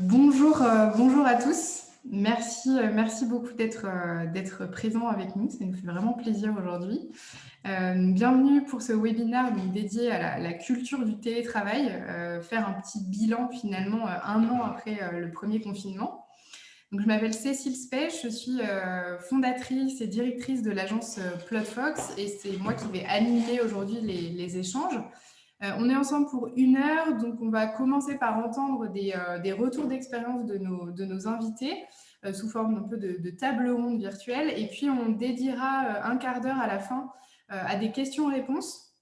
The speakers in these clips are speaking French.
Bonjour à tous. Merci beaucoup d'être présents avec nous. Ça nous fait vraiment plaisir aujourd'hui. Bienvenue pour ce webinaire donc, dédié à la culture du télétravail, faire un petit bilan finalement 1 an après le premier confinement. Donc, je m'appelle Cécile Spech, je suis fondatrice et directrice de l'agence Plotfox et c'est moi qui vais animer aujourd'hui les échanges. On est ensemble pour 1 heure, donc on va commencer par entendre des retours d'expérience de nos invités sous forme un peu de table ronde virtuelle. Et puis on dédiera 1/4 d'heure à la fin à des questions-réponses.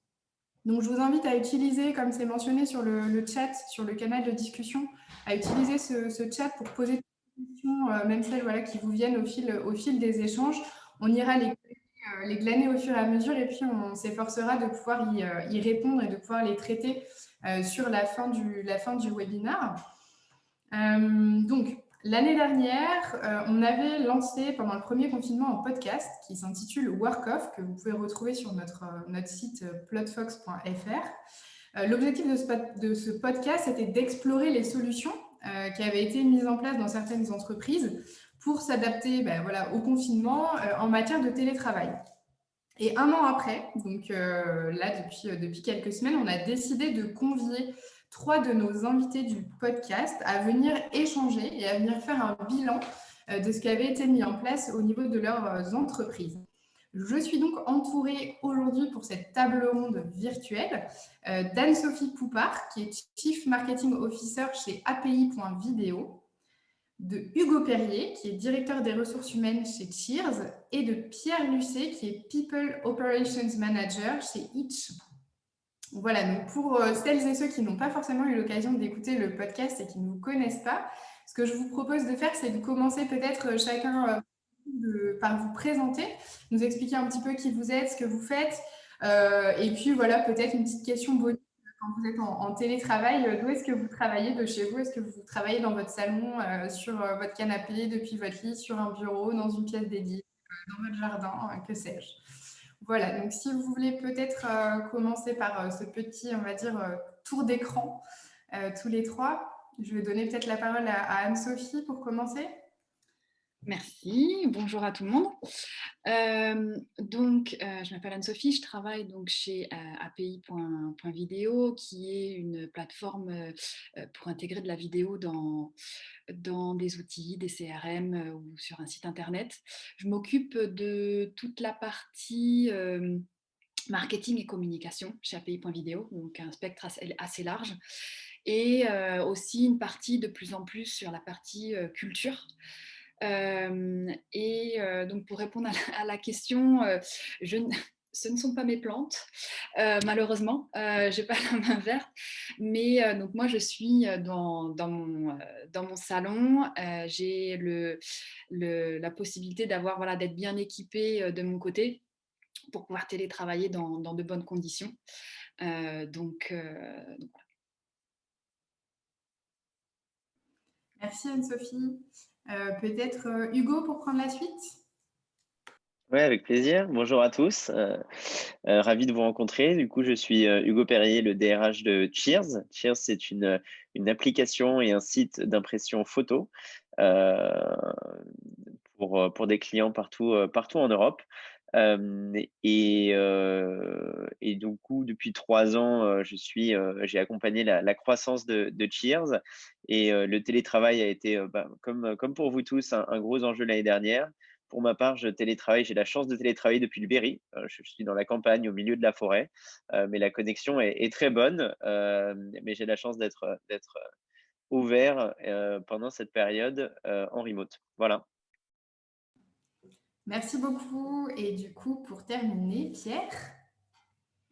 Donc je vous invite à utiliser, comme c'est mentionné sur le chat, sur le canal de discussion, à utiliser ce chat pour poser des questions, même celles voilà, qui vous viennent au fil des échanges. On ira les glaner au fur et à mesure et puis on s'efforcera de pouvoir y répondre et de pouvoir les traiter sur la fin du webinaire. Donc, l'année dernière, on avait lancé pendant le premier confinement un podcast qui s'intitule Work Off, que vous pouvez retrouver sur notre site plotfox.fr. L'objectif de ce podcast était d'explorer les solutions qui avaient été mises en place dans certaines entreprises pour s'adapter voilà, au confinement en matière de télétravail. Et 1 an après, donc là depuis quelques semaines, on a décidé de convier 3 de nos invités du podcast à venir échanger et à venir faire un bilan de ce qui avait été mis en place au niveau de leurs entreprises. Je suis donc entourée aujourd'hui pour cette table ronde virtuelle d'Anne-Sophie Poupard, qui est Chief Marketing Officer chez API.video, de Hugo Perrier, qui est directeur des ressources humaines chez Cheers, et de Pierre Lucet, qui est People Operations Manager chez Itch. Voilà, donc pour celles et ceux qui n'ont pas forcément eu l'occasion d'écouter le podcast et qui ne vous connaissent pas, ce que je vous propose de faire, c'est de commencer peut-être chacun par vous présenter, nous expliquer un petit peu qui vous êtes, ce que vous faites, et puis voilà, peut-être une petite question bonus quand vous êtes en télétravail. D'où est-ce que vous travaillez de chez vous? Est-ce que vous travaillez dans votre salon, sur votre canapé, depuis votre lit, sur un bureau, dans une pièce dédiée, dans votre jardin, que sais-je? Voilà, donc si vous voulez peut-être commencer par ce petit, on va dire, tour d'écran, tous les trois, je vais donner peut-être la parole à Anne-Sophie pour commencer. Merci, bonjour à tout le monde. Je m'appelle Anne-Sophie, je travaille donc chez API.video, qui est une plateforme pour intégrer de la vidéo dans des outils, des CRM ou sur un site internet. Je m'occupe de toute la partie marketing et communication chez API.video, donc un spectre assez large, et aussi une partie de plus en plus sur la partie culture. Donc pour répondre à la question, ce ne sont pas mes plantes, malheureusement, j'ai pas la main verte, mais donc moi je suis dans mon salon, j'ai la possibilité d'avoir voilà, d'être bien équipée de mon côté pour pouvoir télétravailler dans de bonnes conditions. Voilà. Merci Anne-Sophie. Peut-être Hugo pour prendre la suite. Oui, avec plaisir. Bonjour à tous. Ravi de vous rencontrer. Du coup, je suis Hugo Perrier, le DRH de Cheers. Cheers, c'est une application et un site d'impression photo euh, pour des clients partout en Europe. Et du coup, depuis 3 ans, j'ai accompagné la croissance de Cheers. Et le télétravail a été, comme pour vous tous, un gros enjeu l'année dernière. Pour ma part, j'ai la chance de télétravailler depuis le Berry. Je suis dans la campagne, au milieu de la forêt, mais la connexion est très bonne. Mais j'ai la chance d'être ouvert pendant cette période en remote. Voilà. Merci beaucoup. Et du coup, pour terminer, Pierre.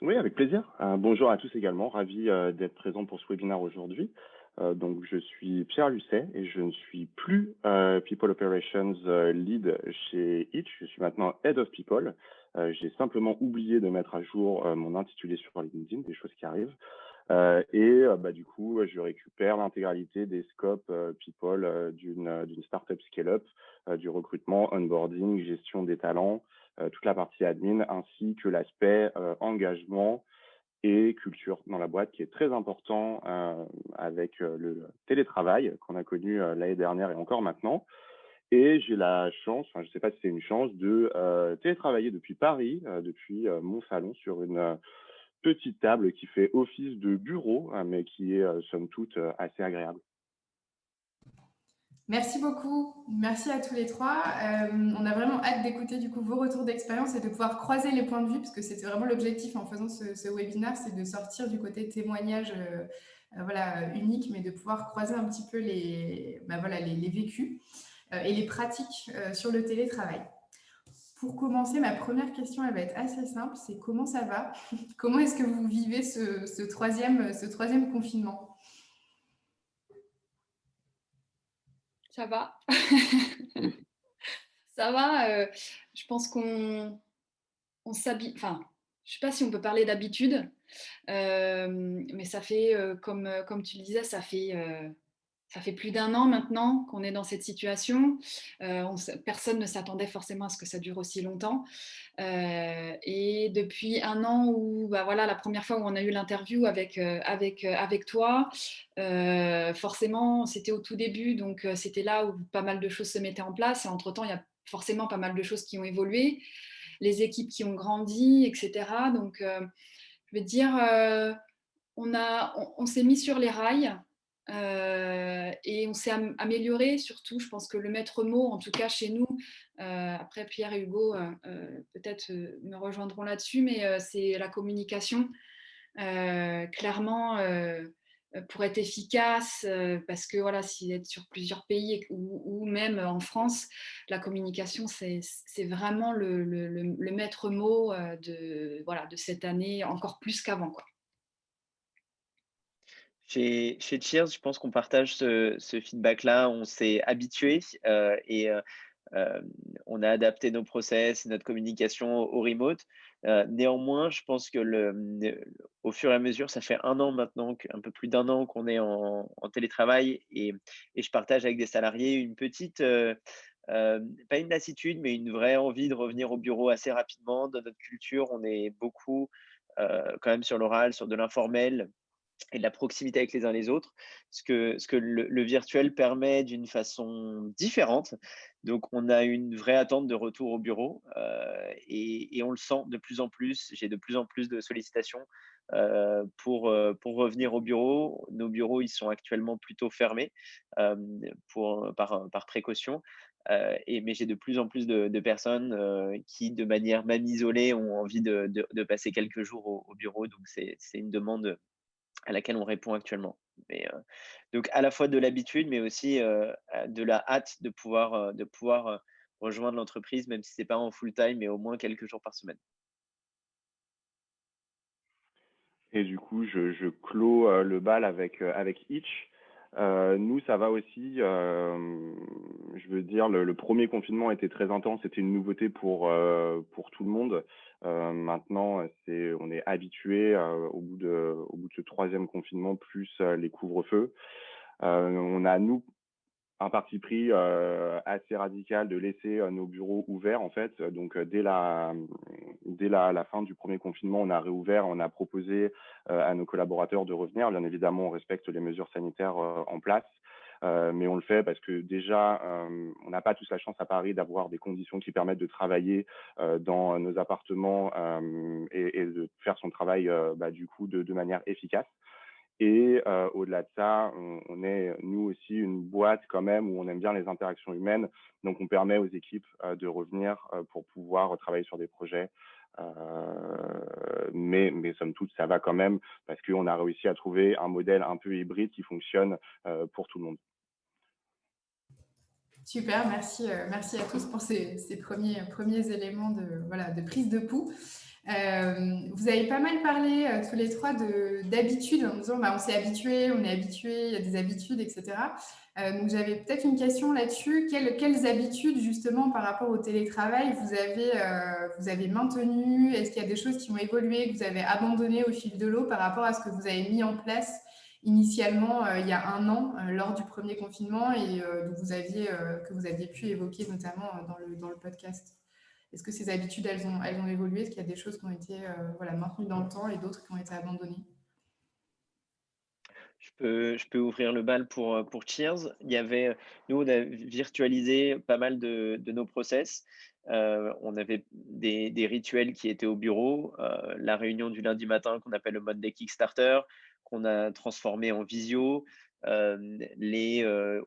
Oui, avec plaisir. Bonjour à tous également, ravi d'être présent pour ce webinaire aujourd'hui. Donc, je suis Pierre Lucet et je ne suis plus People Operations Lead chez Itch. Je suis maintenant Head of People. J'ai simplement oublié de mettre à jour mon intitulé sur LinkedIn, des choses qui arrivent. Du coup, je récupère l'intégralité des scopes People d'une startup scale-up, du recrutement, onboarding, gestion des talents, toute la partie admin, ainsi que l'aspect engagement et culture dans la boîte qui est très important avec le télétravail qu'on a connu l'année dernière et encore maintenant. Et j'ai la chance, enfin, je ne sais pas si c'est une chance, de télétravailler depuis Paris, depuis mon salon sur une petite table qui fait office de bureau, mais qui est somme toute assez agréable. Merci beaucoup. Merci à tous les trois. On a vraiment hâte d'écouter du coup vos retours d'expérience et de pouvoir croiser les points de vue, parce que c'était vraiment l'objectif en faisant ce webinaire, c'est de sortir du côté témoignage voilà, unique, mais de pouvoir croiser un petit peu les vécus et les pratiques sur le télétravail. Pour commencer, ma première question, elle va être assez simple, c'est comment ça va? Comment est-ce que vous vivez ce troisième confinement? Ça va. Ça va. Je pense qu'on s'habille. Enfin, je ne sais pas si on peut parler d'habitude, mais ça fait, comme tu le disais, ça fait plus d'un an maintenant qu'on est dans cette situation. Personne ne s'attendait forcément à ce que ça dure aussi longtemps. Et depuis un an où, bah voilà, la première fois où on a eu l'interview avec toi, forcément, c'était au tout début, donc c'était là où pas mal de choses se mettaient en place. Et entre-temps, il y a forcément pas mal de choses qui ont évolué, les équipes qui ont grandi, etc. Donc, je veux dire, on s'est mis sur les rails. Et on s'est amélioré surtout. Je pense que le maître mot, en tout cas chez nous, après Pierre et Hugo peut-être me rejoindront là-dessus, mais c'est la communication. Clairement, pour être efficace, parce que voilà, si être sur plusieurs pays ou même en France, la communication, c'est vraiment le maître mot de cette année, encore plus qu'avant, quoi. Chez Cheers, je pense qu'on partage ce feedback-là. On s'est habitué on a adapté nos process, notre communication au remote. Néanmoins, je pense que au fur et à mesure, ça fait un an maintenant, un peu plus d'un an qu'on est en télétravail et je partage avec des salariés une petite, pas une lassitude, mais une vraie envie de revenir au bureau assez rapidement. Dans notre culture, on est beaucoup quand même sur l'oral, sur de l'informel et de la proximité avec les uns les autres, ce que le virtuel permet d'une façon différente. Donc, on a une vraie attente de retour au bureau et on le sent de plus en plus. J'ai de plus en plus de sollicitations pour revenir au bureau. Nos bureaux, ils sont actuellement plutôt fermés par précaution. Mais j'ai de plus en plus de personnes qui, de manière même isolée, ont envie de passer quelques jours au bureau. Donc, c'est une demande à laquelle on répond actuellement. Donc à la fois de l'habitude, mais aussi, de la hâte de pouvoir rejoindre l'entreprise, même si c'est pas en full time, mais au moins quelques jours par semaine. Et du coup, je clôt le bal avec Itch. Nous, ça va aussi. Je veux dire, le premier confinement était très intense. C'était une nouveauté pour tout le monde. Maintenant, on est habitué au bout de ce troisième confinement, plus les couvre-feux. On a, nous, un parti pris assez radical de laisser nos bureaux ouverts, en fait. Donc, dès la fin du premier confinement, on a réouvert, on a proposé à nos collaborateurs de revenir. Bien évidemment, on respecte les mesures sanitaires en place. Mais on le fait parce que déjà, on n'a pas tous la chance à Paris d'avoir des conditions qui permettent de travailler dans nos appartements et de faire son travail du coup de manière efficace. Et au-delà de ça, on est, nous aussi, une boîte quand même où on aime bien les interactions humaines. Donc, on permet aux équipes de revenir pour pouvoir travailler sur des projets. Mais somme toute, ça va quand même parce qu'on a réussi à trouver un modèle un peu hybride qui fonctionne pour tout le monde. Super, merci à tous pour ces premiers éléments de prise de pouls. Vous avez pas mal parlé tous les trois d'habitude en disant on s'est habitué, on est habitué, il y a des habitudes, etc. Donc j'avais peut-être une question là-dessus. Quelles habitudes justement par rapport au télétravail vous avez maintenues? Est-ce qu'il y a des choses qui ont évolué, que vous avez abandonnées au fil de l'eau par rapport à ce que vous avez mis en place initialement il y a un an lors du premier confinement et que vous aviez pu évoquer notamment dans le podcast? Est-ce que ces habitudes, elles ont évolué? Est-ce qu'il y a des choses qui ont été voilà, maintenues dans le temps et d'autres qui ont été abandonnées? Je peux ouvrir le bal pour Cheers. Nous, on a virtualisé pas mal de nos process. On avait des rituels qui étaient au bureau, la réunion du lundi matin qu'on appelle le Monday Kickstarter, qu'on a transformé en visio,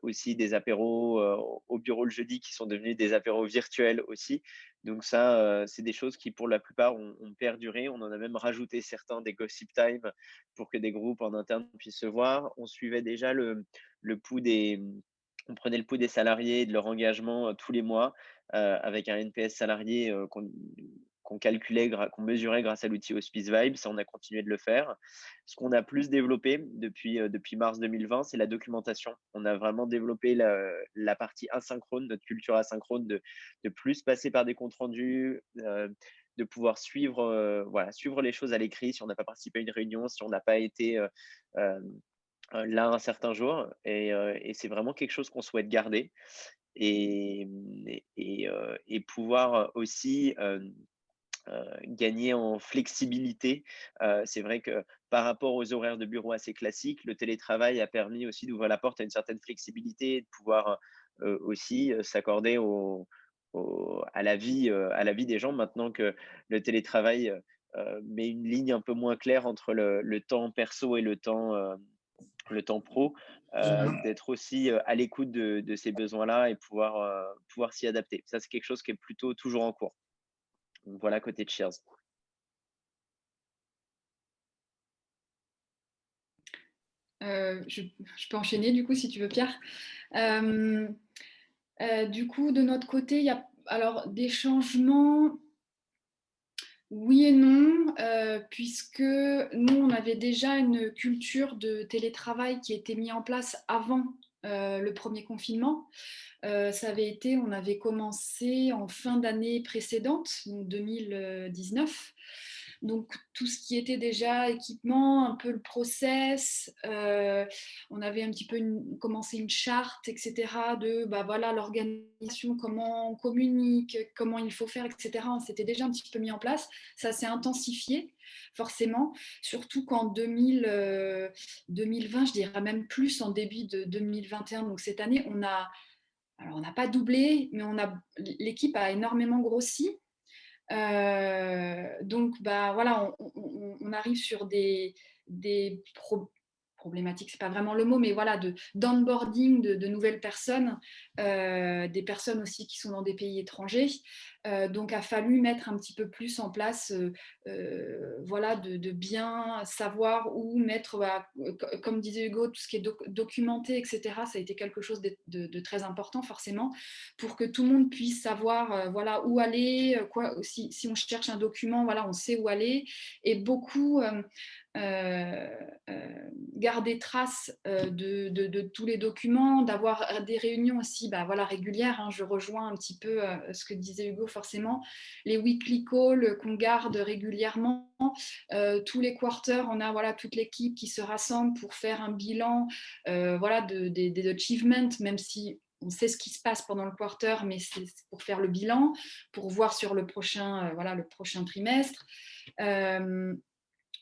aussi des apéros au bureau le jeudi qui sont devenus des apéros virtuels aussi. Donc ça, c'est des choses qui, pour la plupart, ont perduré. On en a même rajouté certains des gossip time pour que des groupes en interne puissent se voir. On suivait déjà le pouls on prenait le pouls des salariés et de leur engagement tous les mois avec un NPS salarié qu'on calculait, qu'on mesurait grâce à l'outil Hospice Vibe. Ça, on a continué de le faire. Ce qu'on a plus développé depuis mars 2020, c'est la documentation. On a vraiment développé la partie asynchrone, notre culture asynchrone, de plus passer par des comptes rendus, de pouvoir suivre les choses à l'écrit si on n'a pas participé à une réunion, si on n'a pas été là un certain jour. Et c'est vraiment quelque chose qu'on souhaite garder et pouvoir aussi gagner en flexibilité. C'est vrai que par rapport aux horaires de bureau assez classiques, le télétravail a permis aussi d'ouvrir la porte à une certaine flexibilité et de pouvoir aussi s'accorder à la vie des gens maintenant que le télétravail met une ligne un peu moins claire entre le temps perso et le temps pro, d'être aussi à l'écoute de ces besoins-là et pouvoir s'y adapter. Ça, c'est quelque chose qui est plutôt toujours en cours. Donc voilà, côté Cheers. Je peux enchaîner du coup si tu veux, Pierre. Du coup, de notre côté, il y a alors des changements. Oui et non, puisque nous, on avait déjà une culture de télétravail qui était mise en place avant le premier confinement. On avait commencé en fin d'année précédente, donc 2019. Donc tout ce qui était déjà équipement, un peu le process, on avait un petit peu commencé une charte, etc. de voilà, l'organisation, comment on communique, comment il faut faire, etc. On s'était déjà un petit peu mis en place. Ça s'est intensifié forcément, surtout qu'en 2020, je dirais même plus en début de 2021, donc cette année, on n'a pas doublé, mais l'équipe a énormément grossi. Donc, voilà, on arrive sur des problématiques, c'est pas vraiment le mot, mais voilà, d'onboarding de nouvelles personnes, des personnes aussi qui sont dans des pays étrangers. Donc, a fallu mettre un petit peu plus en place, voilà, de bien savoir où mettre, comme disait Hugo, tout ce qui est documenté, etc. Ça a été quelque chose de très important, forcément, pour que tout le monde puisse savoir voilà, où aller, si on cherche un document, voilà, on sait où aller, et beaucoup garder trace de tous les documents, d'avoir des réunions aussi voilà, régulières. Hein. Je rejoins un petit peu ce que disait Hugo, forcément. Les weekly calls qu'on garde régulièrement. Tous les quarters, on a voilà, toute l'équipe qui se rassemble pour faire un bilan voilà, des achievements, même si on sait ce qui se passe pendant le quarter, mais c'est pour faire le bilan, pour voir sur le prochain trimestre.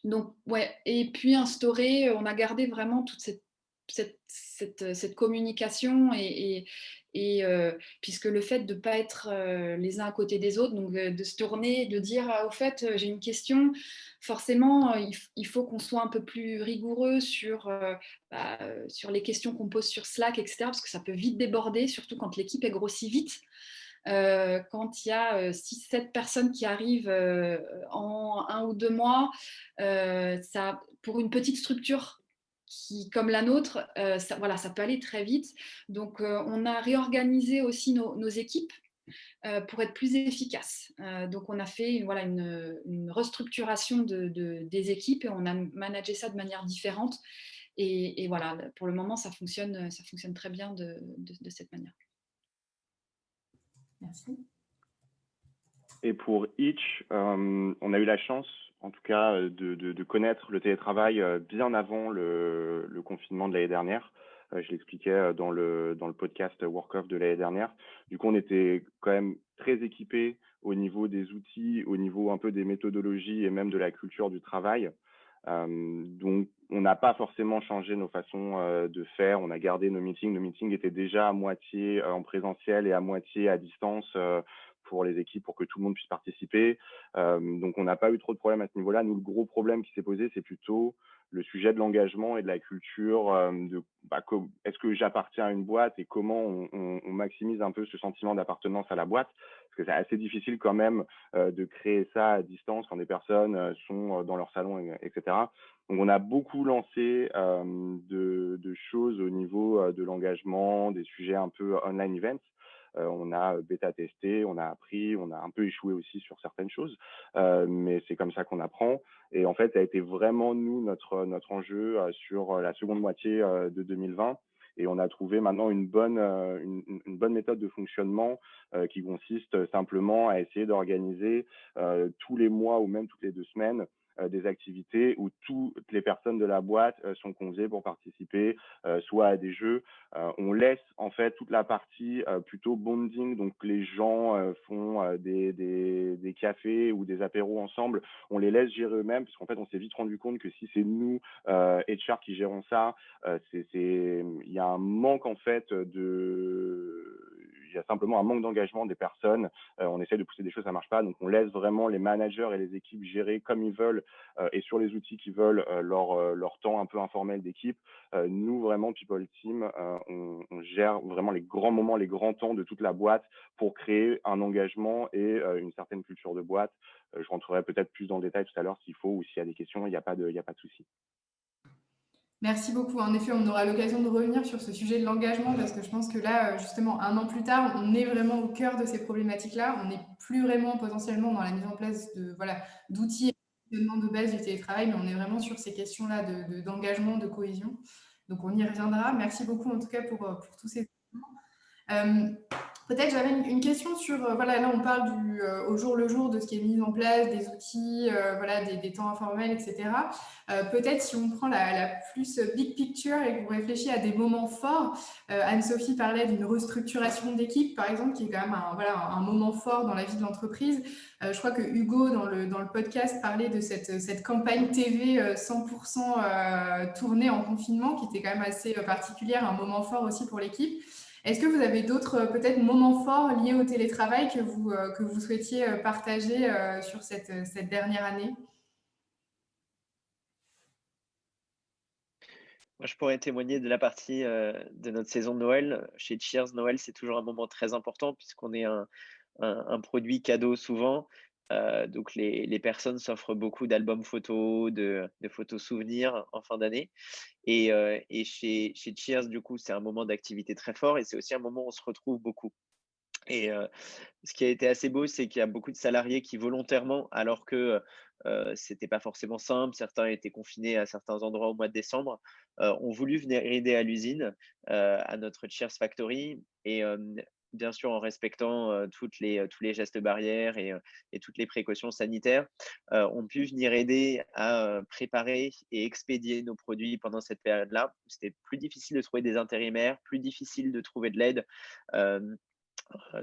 Donc, ouais, et puis instaurer, on a gardé vraiment toute cette communication puisque le fait de ne pas être les uns à côté des autres, donc de se tourner, de dire au fait j'ai une question, forcément il faut qu'on soit un peu plus rigoureux sur les questions qu'on pose sur Slack, etc. Parce que ça peut vite déborder, surtout quand l'équipe est grossie vite. Quand il y a 6-7 personnes qui arrivent en 1 ou 2 mois, pour une petite structure comme la nôtre, ça peut aller très vite. Donc, on a réorganisé aussi nos équipes pour être plus efficaces. Donc, on a fait une restructuration des équipes et on a managé ça de manière différente. Et voilà, pour le moment, ça fonctionne très bien de cette manière. Merci. Et pour Itch, on a eu la chance, en tout cas, de connaître le télétravail bien avant le confinement de l'année dernière. Je l'expliquais dans le podcast Work Off de l'année dernière. Du coup, on était quand même très équipés au niveau des outils, au niveau un peu des méthodologies et même de la culture du travail. Donc, on n'a pas forcément changé nos façons de faire. On a gardé nos meetings. Nos meetings étaient déjà à moitié en présentiel et à moitié à distance pour les équipes, pour que tout le monde puisse participer. Donc, on n'a pas eu trop de problèmes à ce niveau-là. Nous, le gros problème qui s'est posé, c'est plutôt le sujet de l'engagement et de la culture, est-ce que j'appartiens à une boîte et comment on maximise un peu ce sentiment d'appartenance à la boîte, parce que c'est assez difficile quand même de créer ça à distance quand des personnes sont dans leur salon, etc. Donc, on a beaucoup lancé de choses au niveau de l'engagement, des sujets un peu online events. On a bêta-testé, on a appris, on a un peu échoué aussi sur certaines choses, mais c'est comme ça qu'on apprend. Et en fait, ça a été vraiment, nous, notre enjeu sur la seconde moitié de 2020. Et on a trouvé maintenant une bonne méthode de fonctionnement qui consiste simplement à essayer d'organiser tous les mois ou même toutes les 2 semaines des activités où toutes les personnes de la boîte sont conviées pour participer, soit à des jeux. On laisse en fait toute la partie plutôt bonding, donc les gens font des cafés ou des apéros ensemble. On les laisse gérer eux-mêmes, parce qu'en fait, on s'est vite rendu compte que si c'est nous, HR, qui gérons ça, il y a un manque en fait il y a simplement un manque d'engagement des personnes. On essaie de pousser des choses, ça marche pas. Donc, on laisse vraiment les managers et les équipes gérer comme ils veulent et sur les outils qu'ils veulent leur temps un peu informel d'équipe. Nous, vraiment, People Team, on gère vraiment les grands moments, les grands temps de toute la boîte pour créer un engagement et une certaine culture de boîte. Je rentrerai peut-être plus dans le détail tout à l'heure s'il faut ou s'il y a des questions, il n'y a pas de souci. Merci beaucoup. En effet, on aura l'occasion de revenir sur ce sujet de l'engagement parce que je pense que là, justement, 1 an plus tard, on est vraiment au cœur de ces problématiques-là. On n'est plus vraiment potentiellement dans la mise en place d'outils et de fonctionnement de base du télétravail, mais on est vraiment sur ces questions-là d'engagement, de cohésion. Donc, on y reviendra. Merci beaucoup, en tout cas, pour tous ces éléments. Peut-être j'avais une question sur, là on parle au jour le jour de ce qui est mis en place, des outils, des temps informels, etc. Peut-être si on prend la plus big picture et qu'on réfléchit à des moments forts, Anne-Sophie parlait d'une restructuration d'équipe, par exemple, qui est quand même un moment fort dans la vie de l'entreprise. Je crois que Hugo, dans le podcast, parlait de cette campagne TV 100% tournée en confinement, qui était quand même assez particulière, un moment fort aussi pour l'équipe. Est-ce que vous avez d'autres peut-être moments forts liés au télétravail que vous souhaitiez partager sur cette dernière année? Moi, je pourrais témoigner de la partie de notre saison de Noël. Chez Cheers, Noël, c'est toujours un moment très important puisqu'on est un produit cadeau souvent. Donc, les personnes s'offrent beaucoup d'albums photos, de photos souvenirs en fin d'année. Et chez Cheers, du coup, c'est un moment d'activité très fort et c'est aussi un moment où on se retrouve beaucoup. Et ce qui a été assez beau, c'est qu'il y a beaucoup de salariés qui volontairement, alors que c'était pas forcément simple, certains étaient confinés à certains endroits au mois de décembre, ont voulu venir aider à l'usine, à notre Cheers Factory et bien sûr en respectant tous les gestes barrières et toutes les précautions sanitaires, ont pu venir aider à préparer et expédier nos produits pendant cette période-là. C'était plus difficile de trouver des intérimaires, plus difficile de trouver de l'aide.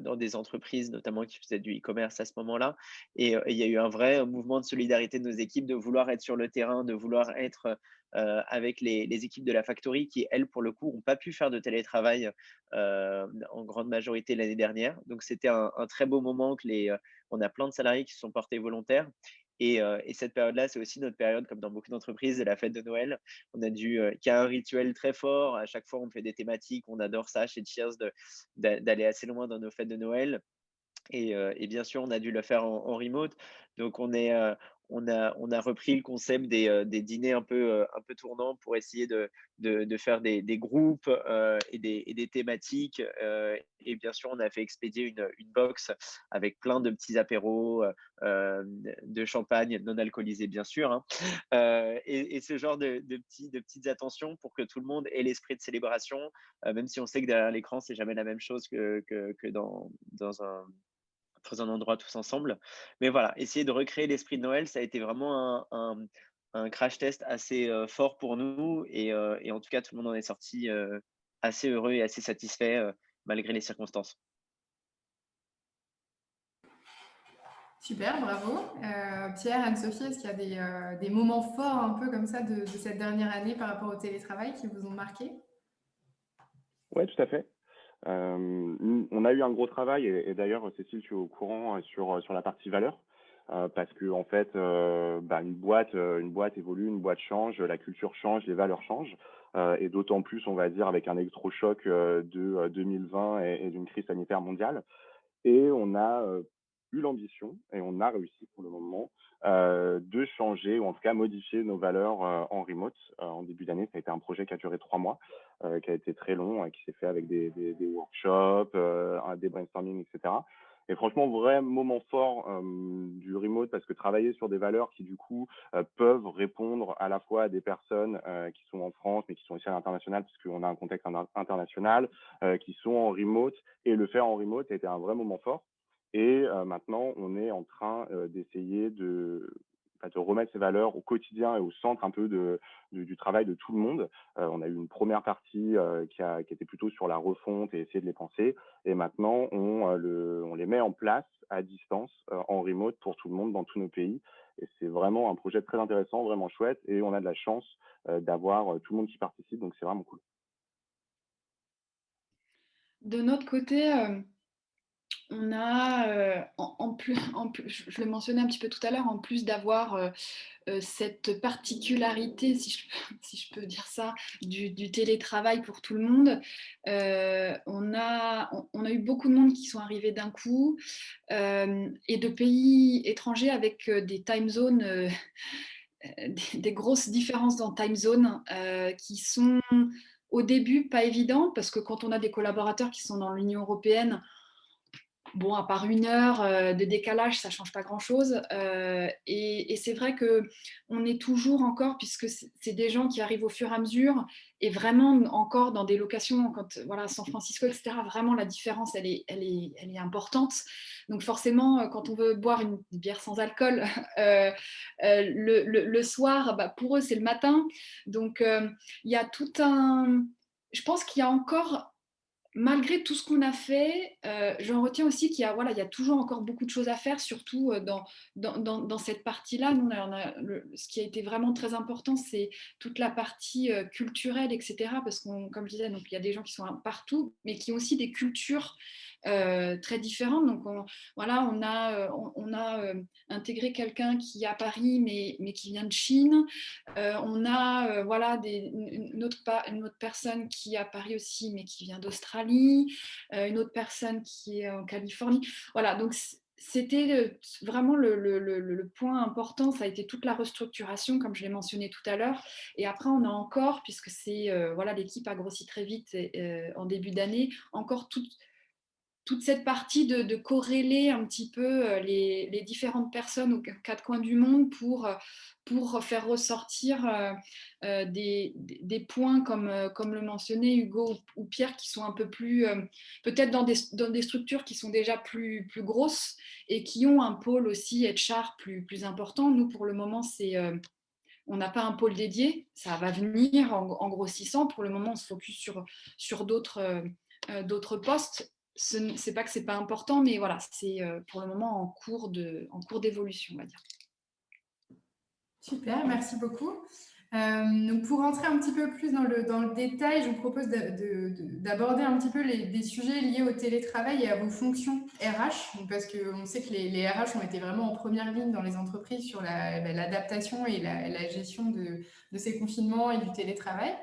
Dans des entreprises, notamment qui faisaient du e-commerce à ce moment-là. Et il y a eu un vrai mouvement de solidarité de nos équipes, de vouloir être sur le terrain, de vouloir être avec les équipes de la factory qui, elles, pour le coup, n'ont pas pu faire de télétravail en grande majorité l'année dernière. Donc, c'était un très beau moment que on a plein de salariés qui se sont portés volontaires. Et cette période-là, c'est aussi notre période, comme dans beaucoup d'entreprises, de la fête de Noël. On a qui a un rituel très fort. À chaque fois, on fait des thématiques. On adore ça chez Cheers d'aller assez loin dans nos fêtes de Noël. Et bien sûr, on a dû le faire en remote. Donc, on a repris le concept des dîners un peu tournants pour essayer de faire des groupes et des thématiques. Et bien sûr, on a fait expédier une box avec plein de petits apéros, de champagne non alcoolisé, bien sûr, hein. Et ce genre de petites attentions pour que tout le monde ait l'esprit de célébration, même si on sait que derrière l'écran, c'est jamais la même chose que dans un endroit tous ensemble. Mais voilà, essayer de recréer l'esprit de Noël, ça a été vraiment un crash test assez fort pour nous. Et en tout cas, tout le monde en est sorti assez heureux et assez satisfait malgré les circonstances. Super, bravo. Pierre, Anne-Sophie, est-ce qu'il y a des moments forts un peu comme ça de cette dernière année par rapport au télétravail qui vous ont marqué? Ouais, tout à fait. On a eu un gros travail et d'ailleurs, Cécile, tu es au courant sur la partie valeur. Parce que en fait, une boîte évolue, une boîte change, la culture change, les valeurs changent. Et d'autant plus, on va dire, avec un électrochoc de 2020 et d'une crise sanitaire mondiale. Et on a eu l'ambition, et on a réussi pour le moment, de changer, ou en tout cas modifier nos valeurs en remote. En début d'année, ça a été un projet qui a duré 3 mois, qui a été très long, qui s'est fait avec des workshops, des brainstorming, etc. Et franchement, vrai moment fort du remote, parce que travailler sur des valeurs qui, du coup, peuvent répondre à la fois à des personnes qui sont en France, mais qui sont aussi à l'international, parce qu'on a un contexte international, qui sont en remote, et le faire en remote a été un vrai moment fort. Et maintenant, on est en train d'essayer de remettre ces valeurs au quotidien et au centre un peu du travail de tout le monde. On a eu une première partie qui était plutôt sur la refonte et essayer de les penser. Et maintenant, on les met en place à distance, en remote pour tout le monde dans tous nos pays. Et c'est vraiment un projet très intéressant, vraiment chouette. Et on a de la chance d'avoir tout le monde qui participe. Donc, c'est vraiment cool. De notre côté, on a, je le mentionnais un petit peu tout à l'heure, en plus d'avoir cette particularité, si je peux dire ça, du télétravail pour tout le monde, on a eu beaucoup de monde qui sont arrivés d'un coup et de pays étrangers avec des time zones, des grosses différences dans time zone qui sont au début pas évidentes parce que quand on a des collaborateurs qui sont dans l'Union européenne, bon, à part 1 heure de décalage, ça ne change pas grand-chose. Et c'est vrai qu'on est toujours encore, puisque c'est des gens qui arrivent au fur et à mesure, et vraiment encore dans des locations, quand, voilà, San Francisco, etc., vraiment la différence, elle est importante. Donc forcément, quand on veut boire une bière sans alcool, le soir, bah, pour eux, c'est le matin. Donc il y a tout un... Je pense qu'il y a encore malgré tout ce qu'on a fait, j'en retiens aussi qu'il y a toujours encore beaucoup de choses à faire, surtout dans cette partie-là. Nous, ce qui a été vraiment très important, c'est toute la partie culturelle, etc. Parce qu'on, comme je disais, donc, il y a des gens qui sont partout, mais qui ont aussi des cultures très différentes. Donc, on a intégré quelqu'un qui est à Paris, mais qui vient de Chine. On a une autre personne qui est à Paris aussi, mais qui vient d'Australie, une autre personne qui est en Californie. Voilà, donc c'était vraiment le point important, ça a été toute la restructuration, comme je l'ai mentionné tout à l'heure. Et après, on a encore, puisque l'équipe a grossi très vite en début d'année, encore toute cette partie de corréler un petit peu les différentes personnes aux 4 coins du monde pour faire ressortir des points comme le mentionnait Hugo ou Pierre, qui sont un peu plus, peut-être dans des structures qui sont déjà plus grosses et qui ont un pôle aussi HR plus important. Nous, pour le moment, on n'a pas un pôle dédié, ça va venir en grossissant. Pour le moment, on se focus sur d'autres postes. C'est pas que c'est pas important, mais voilà, c'est pour le moment en cours d'évolution, on va dire. Super, merci beaucoup. Donc pour rentrer un petit peu plus dans le détail, je vous propose d'aborder un petit peu des sujets liés au télétravail et à vos fonctions RH, parce qu'on sait que les RH ont été vraiment en première ligne dans les entreprises sur l'adaptation et la gestion de ces confinements et du télétravail.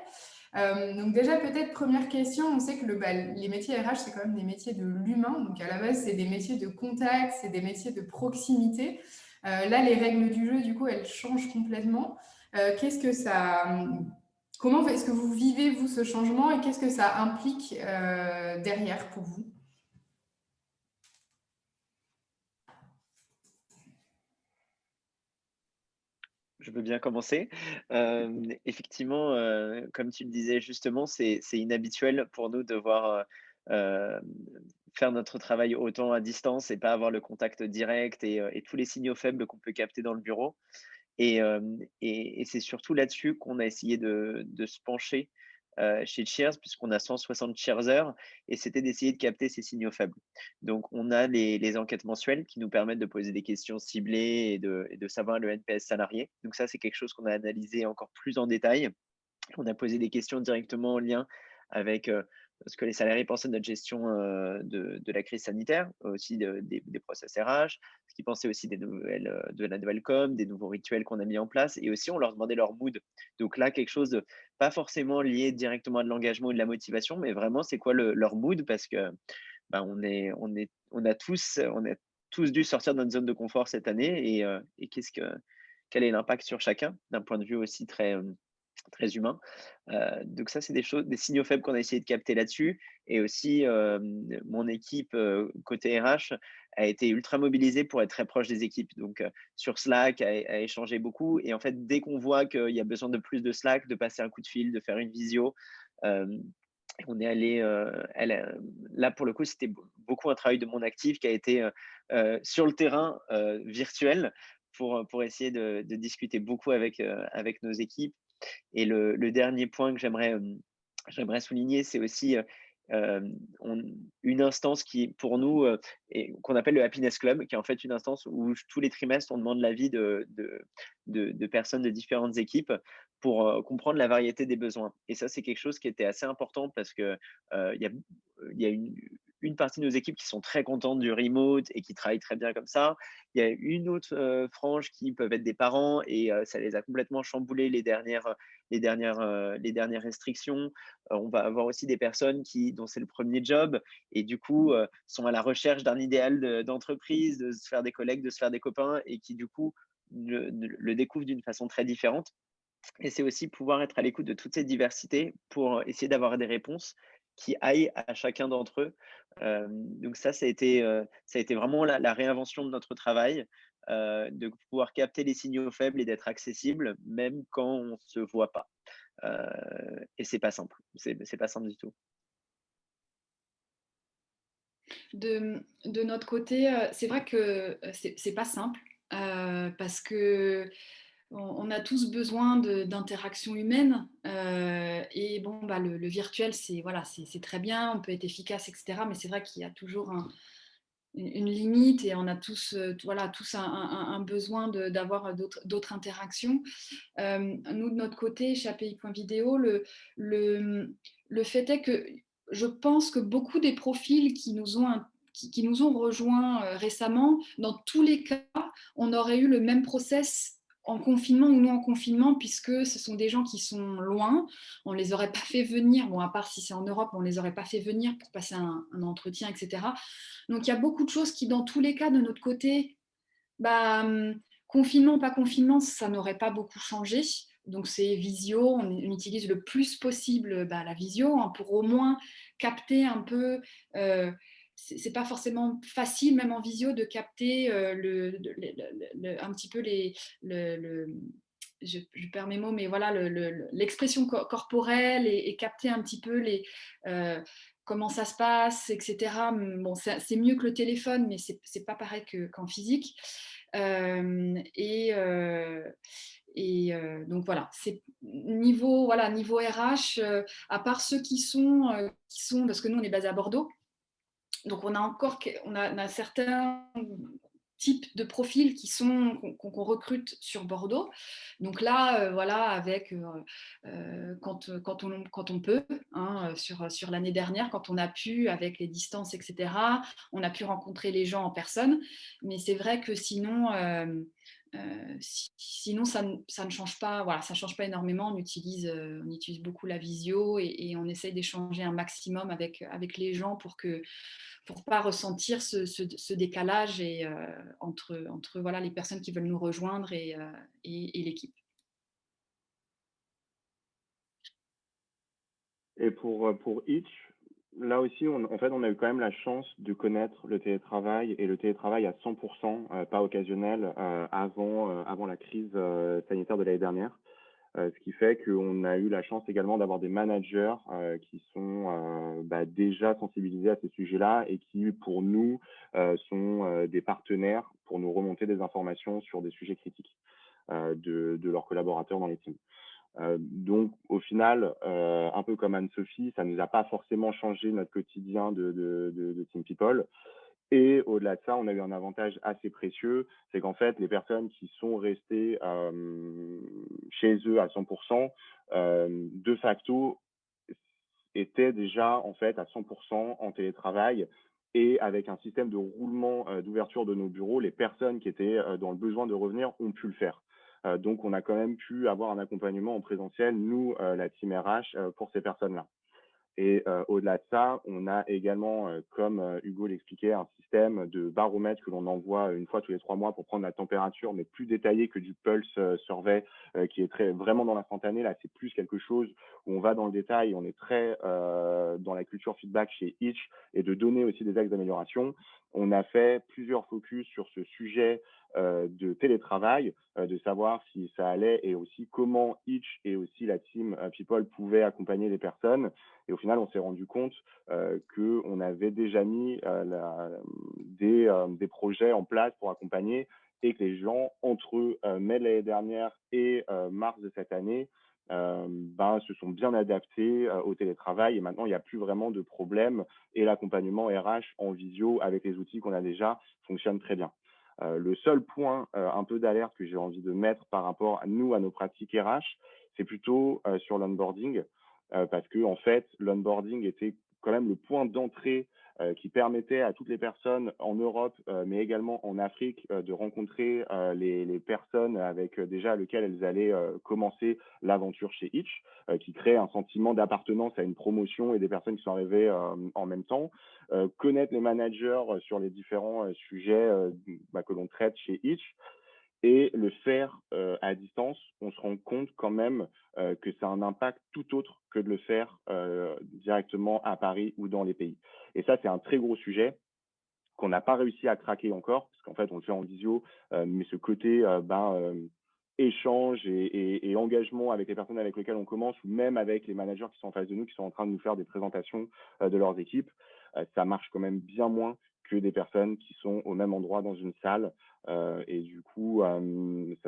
Donc déjà, peut-être première question, on sait que les métiers RH, c'est quand même des métiers de l'humain. Donc à la base, c'est des métiers de contact, c'est des métiers de proximité. Là, les règles du jeu, du coup, elles changent complètement. Qu'est-ce que ça... Comment est-ce que vous vivez, vous, ce changement et qu'est-ce que ça implique derrière pour vous? Je veux bien commencer. Effectivement, comme tu le disais justement, c'est inhabituel pour nous de devoir faire notre travail autant à distance et pas avoir le contact direct et tous les signaux faibles qu'on peut capter dans le bureau. Et c'est surtout là-dessus qu'on a essayé de se pencher chez Cheers, puisqu'on a 160 cheersers, et c'était d'essayer de capter ces signaux faibles. Donc, on a les enquêtes mensuelles qui nous permettent de poser des questions ciblées et de savoir le NPS salarié. Donc ça, c'est quelque chose qu'on a analysé encore plus en détail. On a posé des questions directement en lien avec ce que les salariés pensaient de notre gestion de la crise sanitaire, aussi des process RH, ce qu'ils pensaient aussi de la nouvelle com, des nouveaux rituels qu'on a mis en place. Et aussi, on leur demandait leur mood. Donc là, quelque chose de pas forcément lié directement à de l'engagement et de la motivation, mais vraiment, c'est quoi leur mood, parce que bah, on a tous dû sortir de notre zone de confort cette année, et quel est l'impact sur chacun d'un point de vue aussi très humain. Donc ça, c'est des signaux faibles qu'on a essayé de capter là-dessus. Et aussi, mon équipe, côté RH, a été ultra mobilisée pour être très proche des équipes. Donc, sur Slack, à échanger beaucoup. Et en fait, dès qu'on voit qu'il y a besoin de plus de Slack, de passer un coup de fil, de faire une visio, hem, on est allé, là, pour le coup, c'était beaucoup un travail de mon actif qui a été, sur le terrain, virtuel, pour essayer de discuter beaucoup avec nos équipes. Et le dernier point que j'aimerais souligner, c'est aussi, on une instance qui, pour nous, qu'on appelle le Happiness Club, qui est en fait une instance où tous les trimestres, on demande l'avis de personnes de différentes équipes pour, comprendre la variété des besoins. Et ça, c'est quelque chose qui était assez important, parce que, il y a une partie de nos équipes qui sont très contentes du remote et qui travaillent très bien comme ça. Il y a une autre, frange qui peuvent être des parents, et ça les a complètement chamboulés les dernières restrictions. On va avoir aussi des personnes dont c'est le premier job, et du coup, sont à la recherche d'un idéal d'entreprise, de se faire des collègues, de se faire des copains, et qui du coup le découvrent d'une façon très différente. Et c'est aussi pouvoir être à l'écoute de toute cette diversité pour essayer d'avoir des réponses qui aillent à chacun d'entre eux. Donc ça a été vraiment la réinvention de notre travail, de pouvoir capter les signaux faibles et d'être accessible même quand on ne se voit pas. Et c'est pas simple, c'est pas simple du tout. De notre côté, c'est vrai que c'est pas simple, parce que on a tous besoin d'interaction humaine, et bon, bah, le virtuel, c'est voilà, c'est très bien, on peut être efficace, etc. Mais c'est vrai qu'il y a toujours une limite, et on a tous, voilà, tous un besoin d'avoir d'autres interactions. Nous, de notre côté, chez API.video, le, le fait est que je pense que beaucoup des profils qui nous ont rejoints récemment, dans tous les cas, on aurait eu le même process en confinement ou non en confinement, puisque ce sont des gens qui sont loin. On ne les aurait pas fait venir, bon, à part si c'est en Europe, on ne les aurait pas fait venir pour passer un entretien, etc. Donc il y a beaucoup de choses qui, dans tous les cas, de notre côté, bah, confinement, pas confinement, ça n'aurait pas beaucoup changé. Donc c'est visio, on utilise le plus possible la visio, hein, pour au moins capter un peu. C'est pas forcément facile, même en visio, de capter un petit peu je perds mes mots, mais voilà, l'expression corporelle, et capter un petit peu comment ça se passe, etc. Bon, c'est mieux que le téléphone, mais c'est pas pareil qu'en physique. Donc voilà, c'est niveau RH, à part ceux qui sont, parce que nous on est basé à Bordeaux, donc on a certains types de profils qu'on recrute sur Bordeaux. Donc là, voilà, avec quand on peut, hein, sur l'année dernière, quand on a pu, avec les distances, etc., on a pu rencontrer les gens en personne. Mais c'est vrai que sinon ça ne change pas, voilà, ça change pas énormément. On utilise beaucoup la visio, et on essaye d'échanger un maximum avec les gens pour pas ressentir ce décalage, entre voilà, les personnes qui veulent nous rejoindre et l'équipe. Et pour Itch, là aussi, en fait, on a eu quand même la chance de connaître le télétravail, et le télétravail à 100%, pas occasionnel, avant la crise sanitaire de l'année dernière. Ce qui fait qu'on a eu la chance également d'avoir des managers qui sont déjà sensibilisés à ces sujets-là, et qui, pour nous, sont des partenaires pour nous remonter des informations sur des sujets critiques de leurs collaborateurs dans les teams. Donc, au final, un peu comme Anne-Sophie, ça ne nous a pas forcément changé notre quotidien de Team People. Et au-delà de ça, on a eu un avantage assez précieux, c'est qu'en fait, les personnes qui sont restées chez eux à 100%, de facto, étaient déjà en fait à 100% en télétravail. Et avec un système de roulement d'ouverture de nos bureaux, les personnes qui étaient dans le besoin de revenir ont pu le faire. Donc, on a quand même pu avoir un accompagnement en présentiel, nous, la team RH, pour ces personnes-là. Et au-delà de ça, on a également, comme Hugo l'expliquait, un système de baromètre que l'on envoie une fois tous les 3 mois pour prendre la température, mais plus détaillé que du pulse survey, qui est vraiment dans l'instantané. Là, c'est plus quelque chose où on va dans le détail, on est très dans la culture feedback chez Itch et de donner aussi des axes d'amélioration. On a fait plusieurs focus sur ce sujet de télétravail, de savoir si ça allait et aussi comment Itch et aussi la team People pouvaient accompagner les personnes. Et au final, on s'est rendu compte qu'on avait déjà mis des projets en place pour accompagner et que les gens, entre mai de l'année dernière et mars de cette année, se sont bien adaptés au télétravail et maintenant, il n'y a plus vraiment de problème et l'accompagnement RH en visio avec les outils qu'on a déjà fonctionne très bien. Le seul point un peu d'alerte que j'ai envie de mettre par rapport à nous, à nos pratiques RH, c'est plutôt sur l'onboarding. Parce que en fait, l'onboarding était quand même le point d'entrée qui permettait à toutes les personnes en Europe, mais également en Afrique, de rencontrer les personnes avec déjà lesquelles elles allaient commencer l'aventure chez Itch, qui crée un sentiment d'appartenance à une promotion et des personnes qui sont arrivées en même temps. Connaître les managers sur les différents sujets que l'on traite chez Itch. Et le faire à distance, on se rend compte quand même que ça a un impact tout autre que de le faire directement à Paris ou dans les pays. Et ça, c'est un très gros sujet qu'on n'a pas réussi à craquer encore, parce qu'en fait, on le fait en visio, mais ce côté échange et engagement avec les personnes avec lesquelles on commence, ou même avec les managers qui sont en face de nous, qui sont en train de nous faire des présentations de leurs équipes, ça marche quand même bien moins que des personnes qui sont au même endroit dans une salle. Et du coup,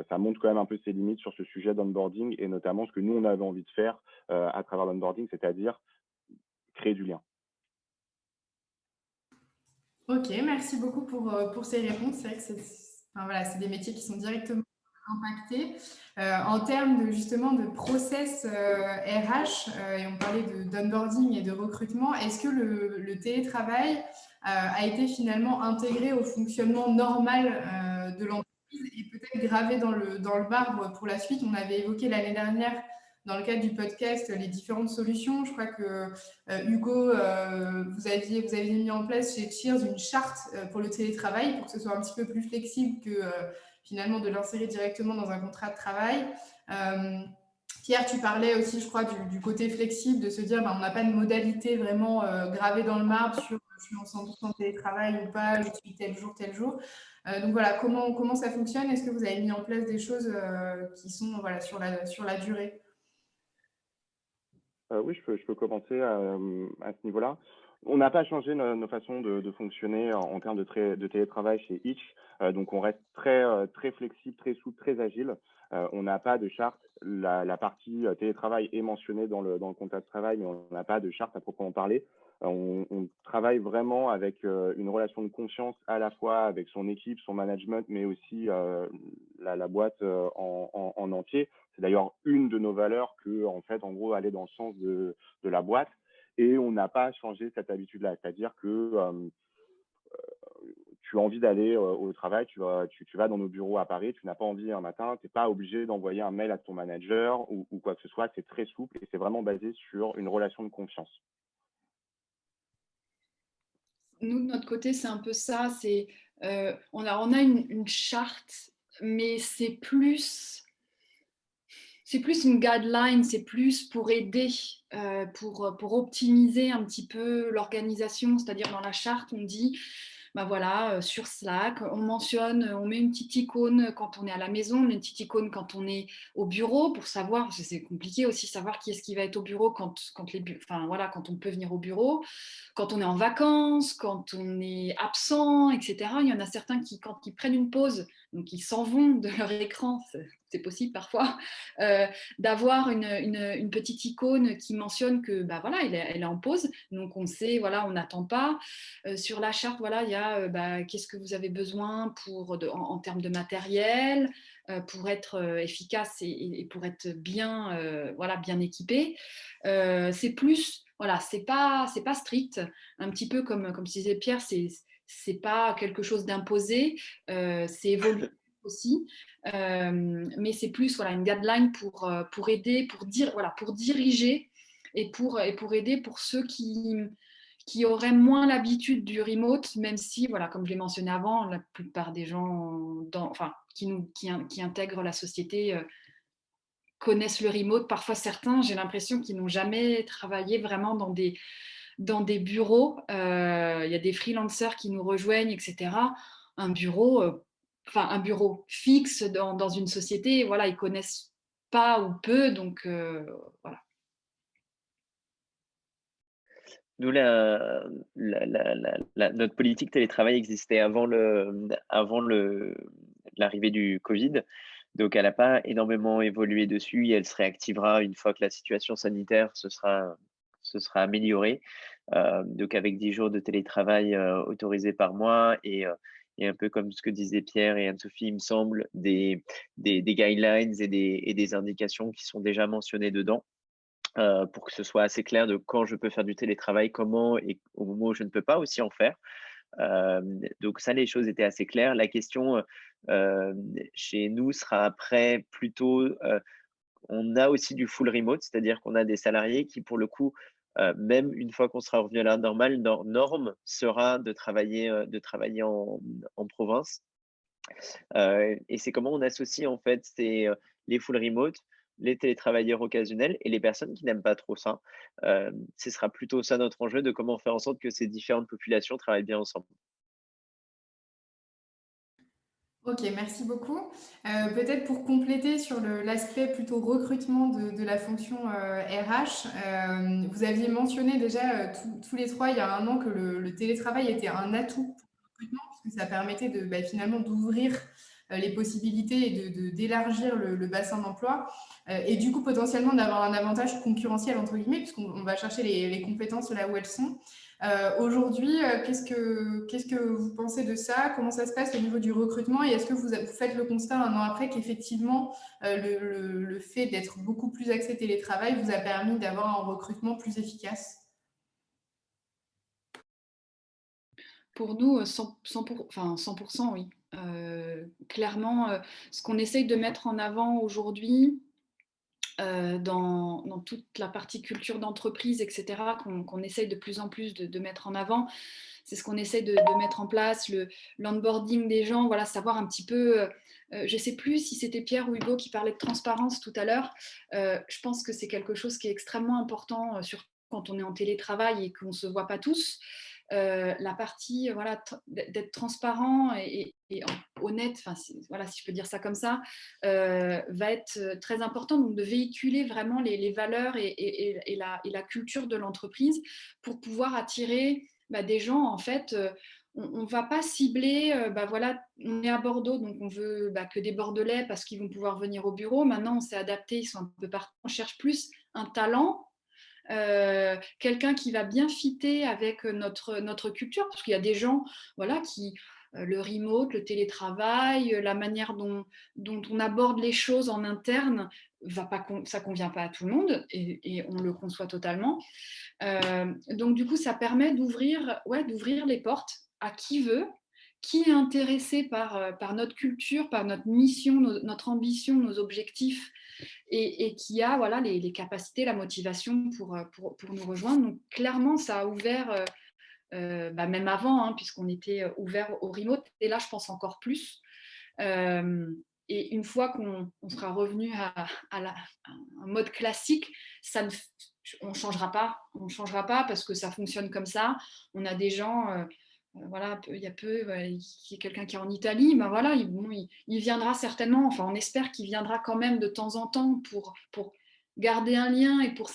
ça montre quand même un peu ses limites sur ce sujet d'onboarding, et notamment ce que nous, on avait envie de faire à travers l'onboarding, c'est-à-dire créer du lien. Ok, merci beaucoup pour ces réponses. C'est vrai que c'est des métiers qui sont directement impactés. En termes justement de process RH, et on parlait d'onboarding et de recrutement, est-ce que le télétravail a été finalement intégré au fonctionnement normal de l'entreprise et peut-être gravé dans le marbre pour la suite? On avait évoqué l'année dernière, dans le cadre du podcast, les différentes solutions. Je crois que Hugo, vous aviez mis en place chez Cheers une charte pour le télétravail pour que ce soit un petit peu plus flexible que finalement de l'insérer directement dans un contrat de travail. Pierre, tu parlais aussi, je crois, du côté flexible, de se dire on n'a pas de modalité vraiment gravée dans le marbre sur je suis en 100% télétravail ou pas, je suis tel jour, tel jour. Donc voilà, comment ça fonctionne? Est-ce que vous avez mis en place des choses qui sont sur la durée? Oui, je peux commencer à ce niveau-là. On n'a pas changé nos façons de fonctionner en termes de télétravail chez Itch. Donc, on reste très flexible, très souple, très agile. On n'a pas de charte. La partie télétravail est mentionnée dans le contrat de travail, mais on n'a pas de charte à proprement parler. On travaille vraiment avec une relation de confiance à la fois avec son équipe, son management, mais aussi la boîte en entier. C'est d'ailleurs une de nos valeurs que, en fait, en gros, aller dans le sens de la boîte. Et on n'a pas changé cette habitude-là. C'est-à-dire que tu as envie d'aller au travail, tu vas dans nos bureaux à Paris, tu n'as pas envie un matin, tu n'es pas obligé d'envoyer un mail à ton manager ou quoi que ce soit. C'est très souple et c'est vraiment basé sur une relation de confiance. Nous, de notre côté, c'est un peu ça. On a une charte, mais c'est plus une guideline, c'est plus pour aider, pour optimiser un petit peu l'organisation. C'est-à-dire dans la charte, on dit, sur Slack, on met une petite icône quand on est à la maison, on met une petite icône quand on est au bureau pour savoir, parce que c'est compliqué aussi savoir qui est-ce qui va être au bureau quand on peut venir au bureau, quand on est en vacances, quand on est absent, etc. Il y en a certains qui, quand ils prennent une pause, donc ils s'en vont de leur écran, c'est possible parfois, d'avoir une petite icône qui mentionne que bah, voilà, elle est en pause, donc on sait, voilà, on n'attend pas. Sur la charte, voilà, il y a bah, qu'est-ce que vous avez besoin en termes de matériel, pour être efficace et pour être bien, voilà, bien équipé. C'est plus, voilà, c'est pas strict, un petit peu comme disait Pierre, c'est pas quelque chose d'imposé, c'est évolutif aussi, mais c'est plus, voilà, une guideline pour aider, voilà, pour diriger et pour aider pour ceux qui auraient moins l'habitude du remote, même si, voilà, comme je l'ai mentionné avant, la plupart des gens enfin, qui intègrent la société connaissent le remote. Parfois, certains, j'ai l'impression qu'ils n'ont jamais travaillé vraiment dans des bureaux. Il y a des freelancers qui nous rejoignent, etc. Un bureau, un bureau fixe dans une société, voilà, ils connaissent pas ou peu, donc voilà. Nous, notre politique télétravail existait avant l'arrivée du Covid. Donc, elle n'a pas énormément évolué dessus et elle se réactivera une fois que la situation sanitaire se sera améliorée. Donc, avec 10 jours de télétravail autorisés par mois et un peu comme ce que disaient Pierre et Anne-Sophie, il me semble, des guidelines et des indications qui sont déjà mentionnées dedans. Pour que ce soit assez clair de quand je peux faire du télétravail, comment et au moment où je ne peux pas aussi en faire. Donc ça, les choses étaient assez claires. La question chez nous sera après plutôt, on a aussi du full remote, c'est-à-dire qu'on a des salariés qui, pour le coup, même une fois qu'on sera revenu à la normale, leur norme sera de travailler en province. Et c'est comment on associe en fait les full remote, les télétravailleurs occasionnels et les personnes qui n'aiment pas trop ça. Ce sera plutôt ça notre enjeu, de comment faire en sorte que ces différentes populations travaillent bien ensemble. Ok, merci beaucoup. Peut-être pour compléter sur l'aspect plutôt recrutement de la fonction RH, vous aviez mentionné déjà tous les trois il y a un an que le télétravail était un atout pour le recrutement, puisque ça permettait finalement d'ouvrir les possibilités et d'élargir le bassin d'emploi, et du coup potentiellement d'avoir un avantage concurrentiel entre guillemets, puisqu'on va chercher les compétences là où elles sont. Aujourd'hui, qu'est-ce que vous pensez de ça? Comment ça se passe au niveau du recrutement? Et est-ce que vous faites le constat un an après qu'effectivement, le fait d'être beaucoup plus axé télétravail vous a permis d'avoir un recrutement plus efficace? Pour nous, 100%, oui. Clairement, ce qu'on essaye de mettre en avant aujourd'hui, dans toute la partie culture d'entreprise, etc., qu'on essaye de plus en plus de mettre en avant, c'est ce qu'on essaie de mettre en place, l'onboarding des gens, voilà, savoir un petit peu, je ne sais plus si c'était Pierre ou Hugo qui parlait de transparence tout à l'heure. Je pense que c'est quelque chose qui est extrêmement important, surtout quand on est en télétravail et qu'on ne se voit pas tous. La partie, voilà, d'être transparent et honnête, voilà, si je peux dire ça comme ça, va être très important, donc de véhiculer vraiment les valeurs et la culture de l'entreprise pour pouvoir attirer des gens, en fait. On ne va pas cibler, voilà, on est à Bordeaux, donc on veut que des Bordelais parce qu'ils vont pouvoir venir au bureau. Maintenant, on s'est adapté, ils sont un peu partout. On cherche plus un talent, quelqu'un qui va bien fitter avec notre culture, parce qu'il y a des gens, voilà, qui le remote, le télétravail, la manière dont on aborde les choses en interne, ça ne convient pas à tout le monde et on le conçoit totalement. Donc du coup, ça permet d'ouvrir les portes à qui veut, qui est intéressé par notre culture, par notre mission, notre ambition, nos objectifs, et qui a, voilà, les capacités, la motivation pour nous rejoindre. Donc clairement, ça a ouvert, même avant, hein, puisqu'on était ouvert au remote, et là, je pense encore plus. Et une fois qu'on sera revenu à un mode classique, on ne changera pas parce que ça fonctionne comme ça. On a des gens, voilà, il y a quelqu'un qui est en Italie, ben voilà, il viendra certainement, enfin on espère qu'il viendra quand même de temps en temps pour garder un lien et pour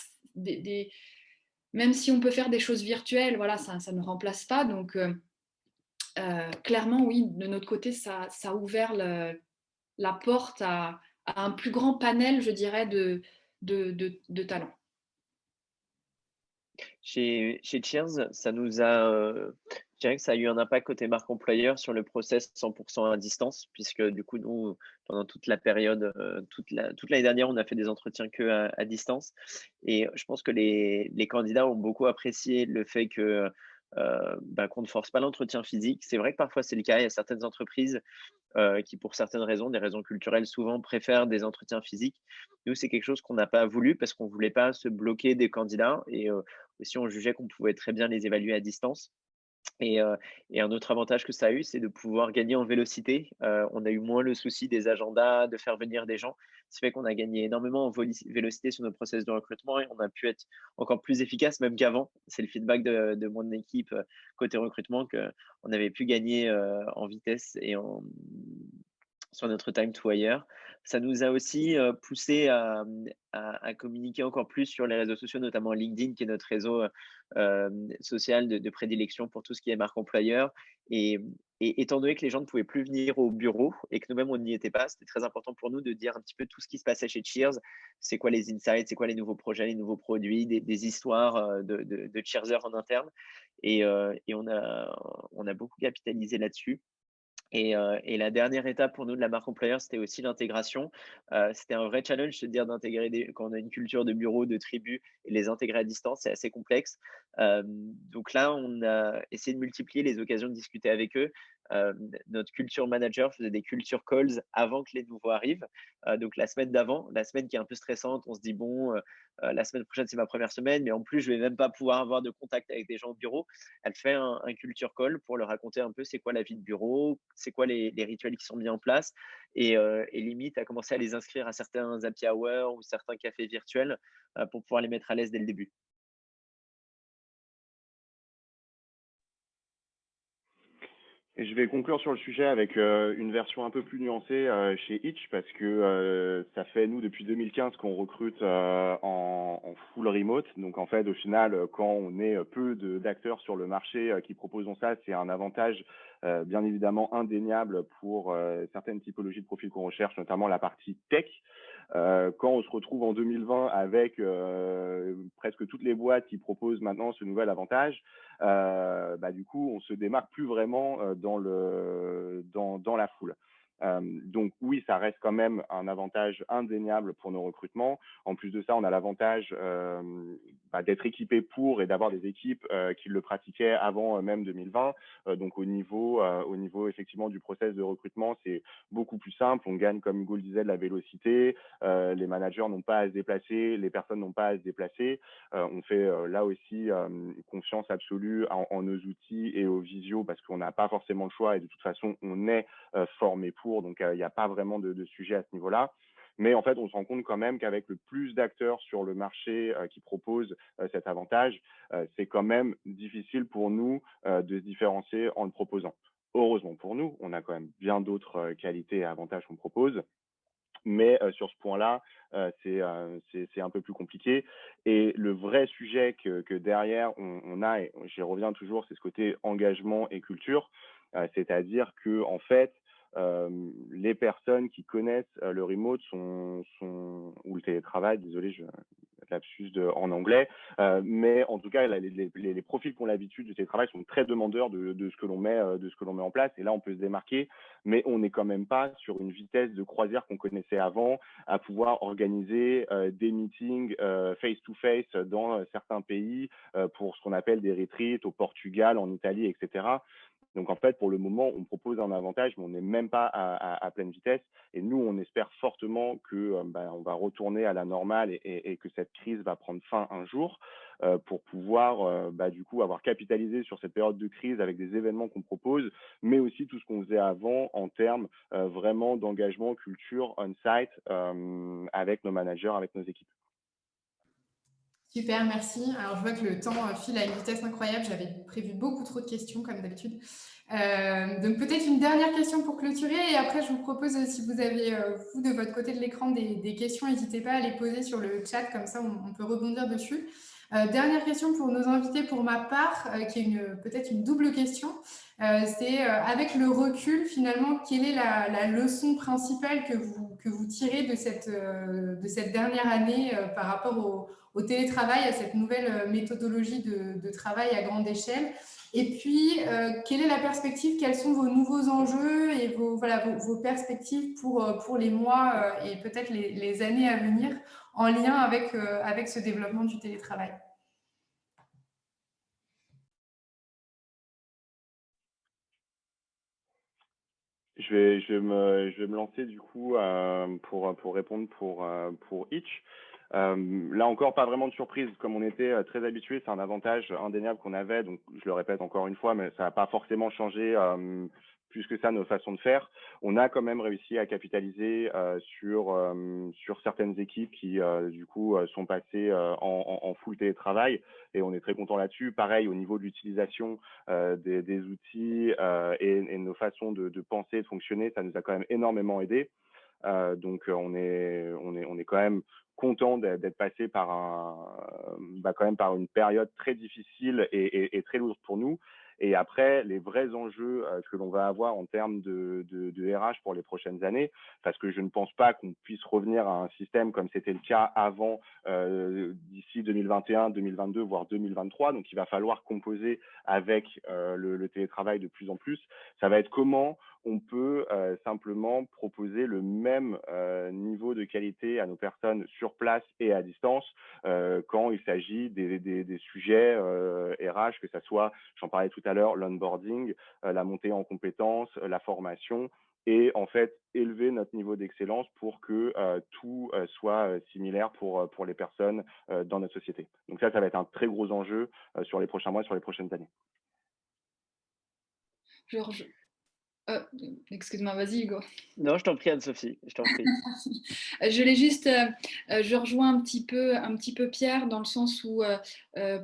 même si on peut faire des choses virtuelles, voilà, ça ne remplace pas. Donc Clairement, oui, de notre côté, ça a ouvert la porte à un plus grand panel, je dirais, de talents. Chez Cheers, ça nous a, je dirais que ça a eu un impact côté marque employeur sur le process 100% à distance, puisque du coup, nous, pendant toute la période, toute l'année dernière, on a fait des entretiens que à distance. Et je pense que les candidats ont beaucoup apprécié le fait que qu'on ne force pas l'entretien physique. C'est vrai que parfois c'est le cas. Il y a certaines entreprises qui, pour certaines raisons, des raisons culturelles souvent, préfèrent des entretiens physiques. Nous, c'est quelque chose qu'on n'a pas voulu parce qu'on ne voulait pas se bloquer des candidats et aussi on jugeait qu'on pouvait très bien les évaluer à distance. Et, heu et un autre avantage que ça a eu, c'est de pouvoir gagner en vélocité. On a eu moins le souci des agendas, de faire venir des gens. Ça fait qu'on a gagné énormément en vélocité sur nos process de recrutement et on a pu être encore plus efficace même qu'avant. C'est le feedback de mon équipe, côté recrutement qu'on avait pu gagner, en vitesse et sur notre time to hire. Ça nous a aussi, poussé à communiquer encore plus sur les réseaux sociaux, notamment LinkedIn, qui est notre réseau, social de prédilection pour tout ce qui est marque employeur et étant donné que les gens ne pouvaient plus venir au bureau et que nous-mêmes on n'y était pas, c'était très important pour nous de dire un petit peu tout ce qui se passait chez Cheers. C'est quoi les insights, c'est quoi les nouveaux projets, les nouveaux produits, des histoires, de Cheersers en interne et on a beaucoup capitalisé là-dessus. Et la dernière étape pour nous de la marque employeur, c'était aussi l'intégration. C'était un vrai challenge de dire d'intégrer quand on a une culture de bureau, de tribu et les intégrer à distance, c'est assez complexe. Donc là, on a essayé de multiplier les occasions de discuter avec eux. Notre culture manager faisait des culture calls avant que les nouveaux arrivent. Donc la semaine d'avant, la semaine qui est un peu stressante, on se dit: «Bon, la semaine prochaine, c'est ma première semaine, mais en plus, je vais même pas pouvoir avoir de contact avec des gens au bureau». Elle fait un culture call pour leur raconter un peu c'est quoi la vie de bureau, c'est quoi les rituels qui sont mis en place et limite à commencer à les inscrire à certains happy hour ou certains cafés virtuels pour pouvoir les mettre à l'aise dès le début. Et je vais conclure sur le sujet avec une version un peu plus nuancée chez Itch parce que ça fait nous depuis 2015 qu'on recrute en full remote. Donc en fait au final quand on est peu d'acteurs sur le marché qui proposent ça, c'est un avantage bien évidemment indéniable pour certaines typologies de profils qu'on recherche, notamment la partie tech. Quand on se retrouve en 2020 avec presque toutes les boîtes qui proposent maintenant ce nouvel avantage, du coup, on se démarque plus vraiment dans la foule. Donc oui, ça reste quand même un avantage indéniable pour nos recrutements. En plus de ça, on a l'avantage d'être équipé pour et d'avoir des équipes qui le pratiquaient avant même 2020. Donc au niveau effectivement du process de recrutement, c'est beaucoup plus simple. On gagne, comme Hugo le disait, de la vélocité. Les managers n'ont pas à se déplacer, les personnes n'ont pas à se déplacer. On fait là aussi confiance absolue en nos outils et aux visio parce qu'on n'a pas forcément le choix et de toute façon, on est formé pour. Donc, il n'y a pas vraiment de sujet à ce niveau-là. Mais en fait, on se rend compte quand même qu'avec le plus d'acteurs sur le marché qui proposent cet avantage, c'est quand même difficile pour nous de se différencier en le proposant. Heureusement pour nous, on a quand même bien d'autres qualités et avantages qu'on propose. Mais sur ce point-là, c'est un peu plus compliqué. Et le vrai sujet que derrière on a, et j'y reviens toujours, c'est ce côté engagement et culture. C'est-à-dire que en fait, les personnes qui connaissent le remote ou le télétravail, désolé, lapsus en anglais, mais en tout cas, les profils qui ont l'habitude du télétravail sont très demandeurs de ce que l'on met en place. Et là, on peut se démarquer, mais on n'est quand même pas sur une vitesse de croisière qu'on connaissait avant, à pouvoir organiser des meetings face-to-face dans certains pays pour ce qu'on appelle des retreats au Portugal, en Italie, etc. Donc, en fait, pour le moment, on propose un avantage, mais on n'est même pas à pleine vitesse. Et nous, on espère fortement que on va retourner à la normale et que cette crise va prendre fin un jour pour pouvoir, du coup, avoir capitalisé sur cette période de crise avec des événements qu'on propose, mais aussi tout ce qu'on faisait avant en termes vraiment d'engagement, culture, on-site avec nos managers, avec nos équipes. Super, merci. Alors, je vois que le temps file à une vitesse incroyable. J'avais prévu beaucoup trop de questions, comme d'habitude. Donc, peut-être une dernière question pour clôturer. Et après, je vous propose, si vous avez, vous, de votre côté de l'écran, des questions, n'hésitez pas à les poser sur le chat. Comme ça, on peut rebondir dessus. Dernière question pour nos invités, pour ma part, qui est peut-être une double question. C'est avec le recul, finalement, quelle est la leçon principale que vous tirez de cette dernière année par rapport au télétravail, à cette nouvelle méthodologie de travail à grande échelle? Et puis, quelle est la perspective? Quels sont vos nouveaux enjeux et vos perspectives pour les mois et peut-être les années à venir en lien avec ce développement du télétravail? Je vais me lancer du coup pour répondre pour Itch. Là encore, pas vraiment de surprise. Comme on était très habitué, c'est un avantage indéniable qu'on avait. Donc, je le répète encore une fois, mais ça n'a pas forcément changé plus que ça nos façons de faire. On a quand même réussi à capitaliser sur certaines équipes qui, du coup, sont passées en full télétravail. Et on est très content là-dessus. Pareil, au niveau de l'utilisation des outils et nos façons de penser, de fonctionner, ça nous a quand même énormément aidé. Donc on est quand même content d'être passé par quand même par une période très difficile et très lourde pour nous. Et après, les vrais enjeux que l'on va avoir en termes de RH pour les prochaines années, parce que je ne pense pas qu'on puisse revenir à un système comme c'était le cas avant, d'ici 2021, 2022, voire 2023. Donc, il va falloir composer avec le télétravail de plus en plus. Ça va être comment on peut simplement proposer le même niveau de qualité à nos personnes sur place et à distance quand il s'agit des sujets RH, que ça soit, j'en parlais tout à l'heure, l'onboarding, la montée en compétences, la formation, et en fait élever notre niveau d'excellence pour que tout soit similaire pour les personnes dans notre société. Donc ça va être un très gros enjeu sur les prochains mois, sur les prochaines années. Excuse-moi, vas-y Hugo. Non, je t'en prie Anne-Sophie, je t'en prie. Je rejoins un petit peu Pierre dans le sens où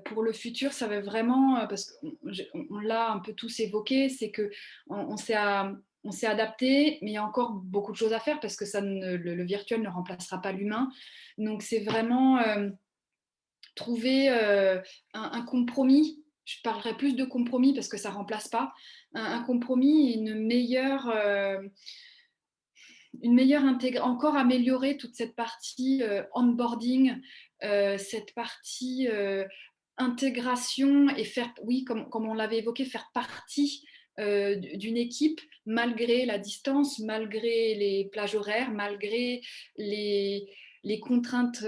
pour le futur, ça va vraiment, parce qu'on l'a un peu tous évoqué, c'est que on s'est adapté, mais il y a encore beaucoup de choses à faire parce que le virtuel ne remplacera pas l'humain. Donc c'est vraiment trouver un compromis. Je parlerai plus de compromis parce que ça ne remplace pas. Un compromis et encore améliorer toute cette partie onboarding, cette partie intégration et faire, oui, comme on l'avait évoqué, faire partie d'une équipe malgré la distance, malgré les plages horaires, malgré les contraintes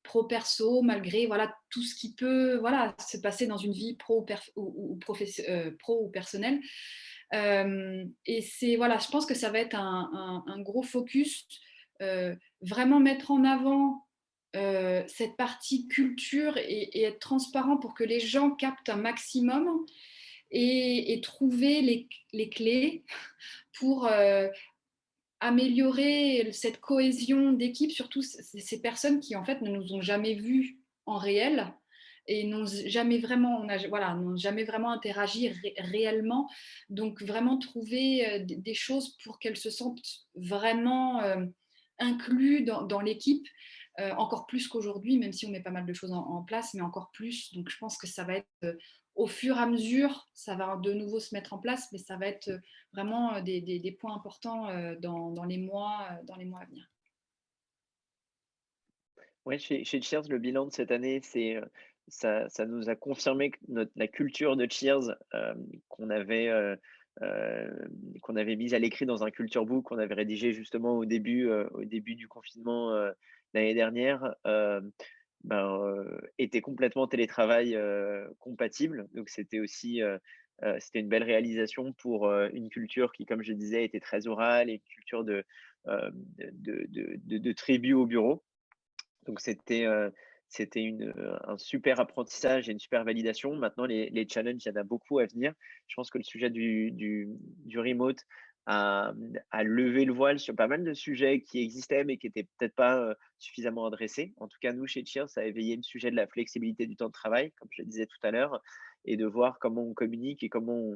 pro-perso, malgré voilà, tout ce qui peut se passer dans une vie pro ou personnelle. Et je pense que ça va être un gros focus, vraiment mettre en avant cette partie culture et être transparent pour que les gens captent un maximum et trouver les clés pour améliorer cette cohésion d'équipe, surtout ces personnes qui en fait ne nous ont jamais vus en réel et n'ont jamais vraiment, n'ont jamais vraiment interagi réellement. Donc vraiment trouver des choses pour qu'elles se sentent vraiment inclus dans l'équipe, encore plus qu'aujourd'hui, même si on met pas mal de choses en place, mais encore plus. Donc je pense que ça va être au fur et à mesure, ça va de nouveau se mettre en place, mais ça va être vraiment des points importants dans les mois à venir. Ouais, chez Cheers, le bilan de cette année, ça nous a confirmé que la culture de Cheers qu'on avait mise à l'écrit dans un culture book qu'on avait rédigé justement au début du confinement l'année dernière, était complètement télétravail compatible. Donc c'était aussi c'était une belle réalisation pour une culture qui, comme je disais, était très orale et une culture de tribu au bureau. Donc c'était un super apprentissage et une super validation. Maintenant, les challenges, il y en a beaucoup à venir. Je pense que le sujet du remote a levé le voile sur pas mal de sujets qui existaient, mais qui n'étaient peut-être pas suffisamment adressés. En tout cas, nous, chez Cheers, ça a éveillé le sujet de la flexibilité du temps de travail, comme je le disais tout à l'heure, et de voir comment on communique et comment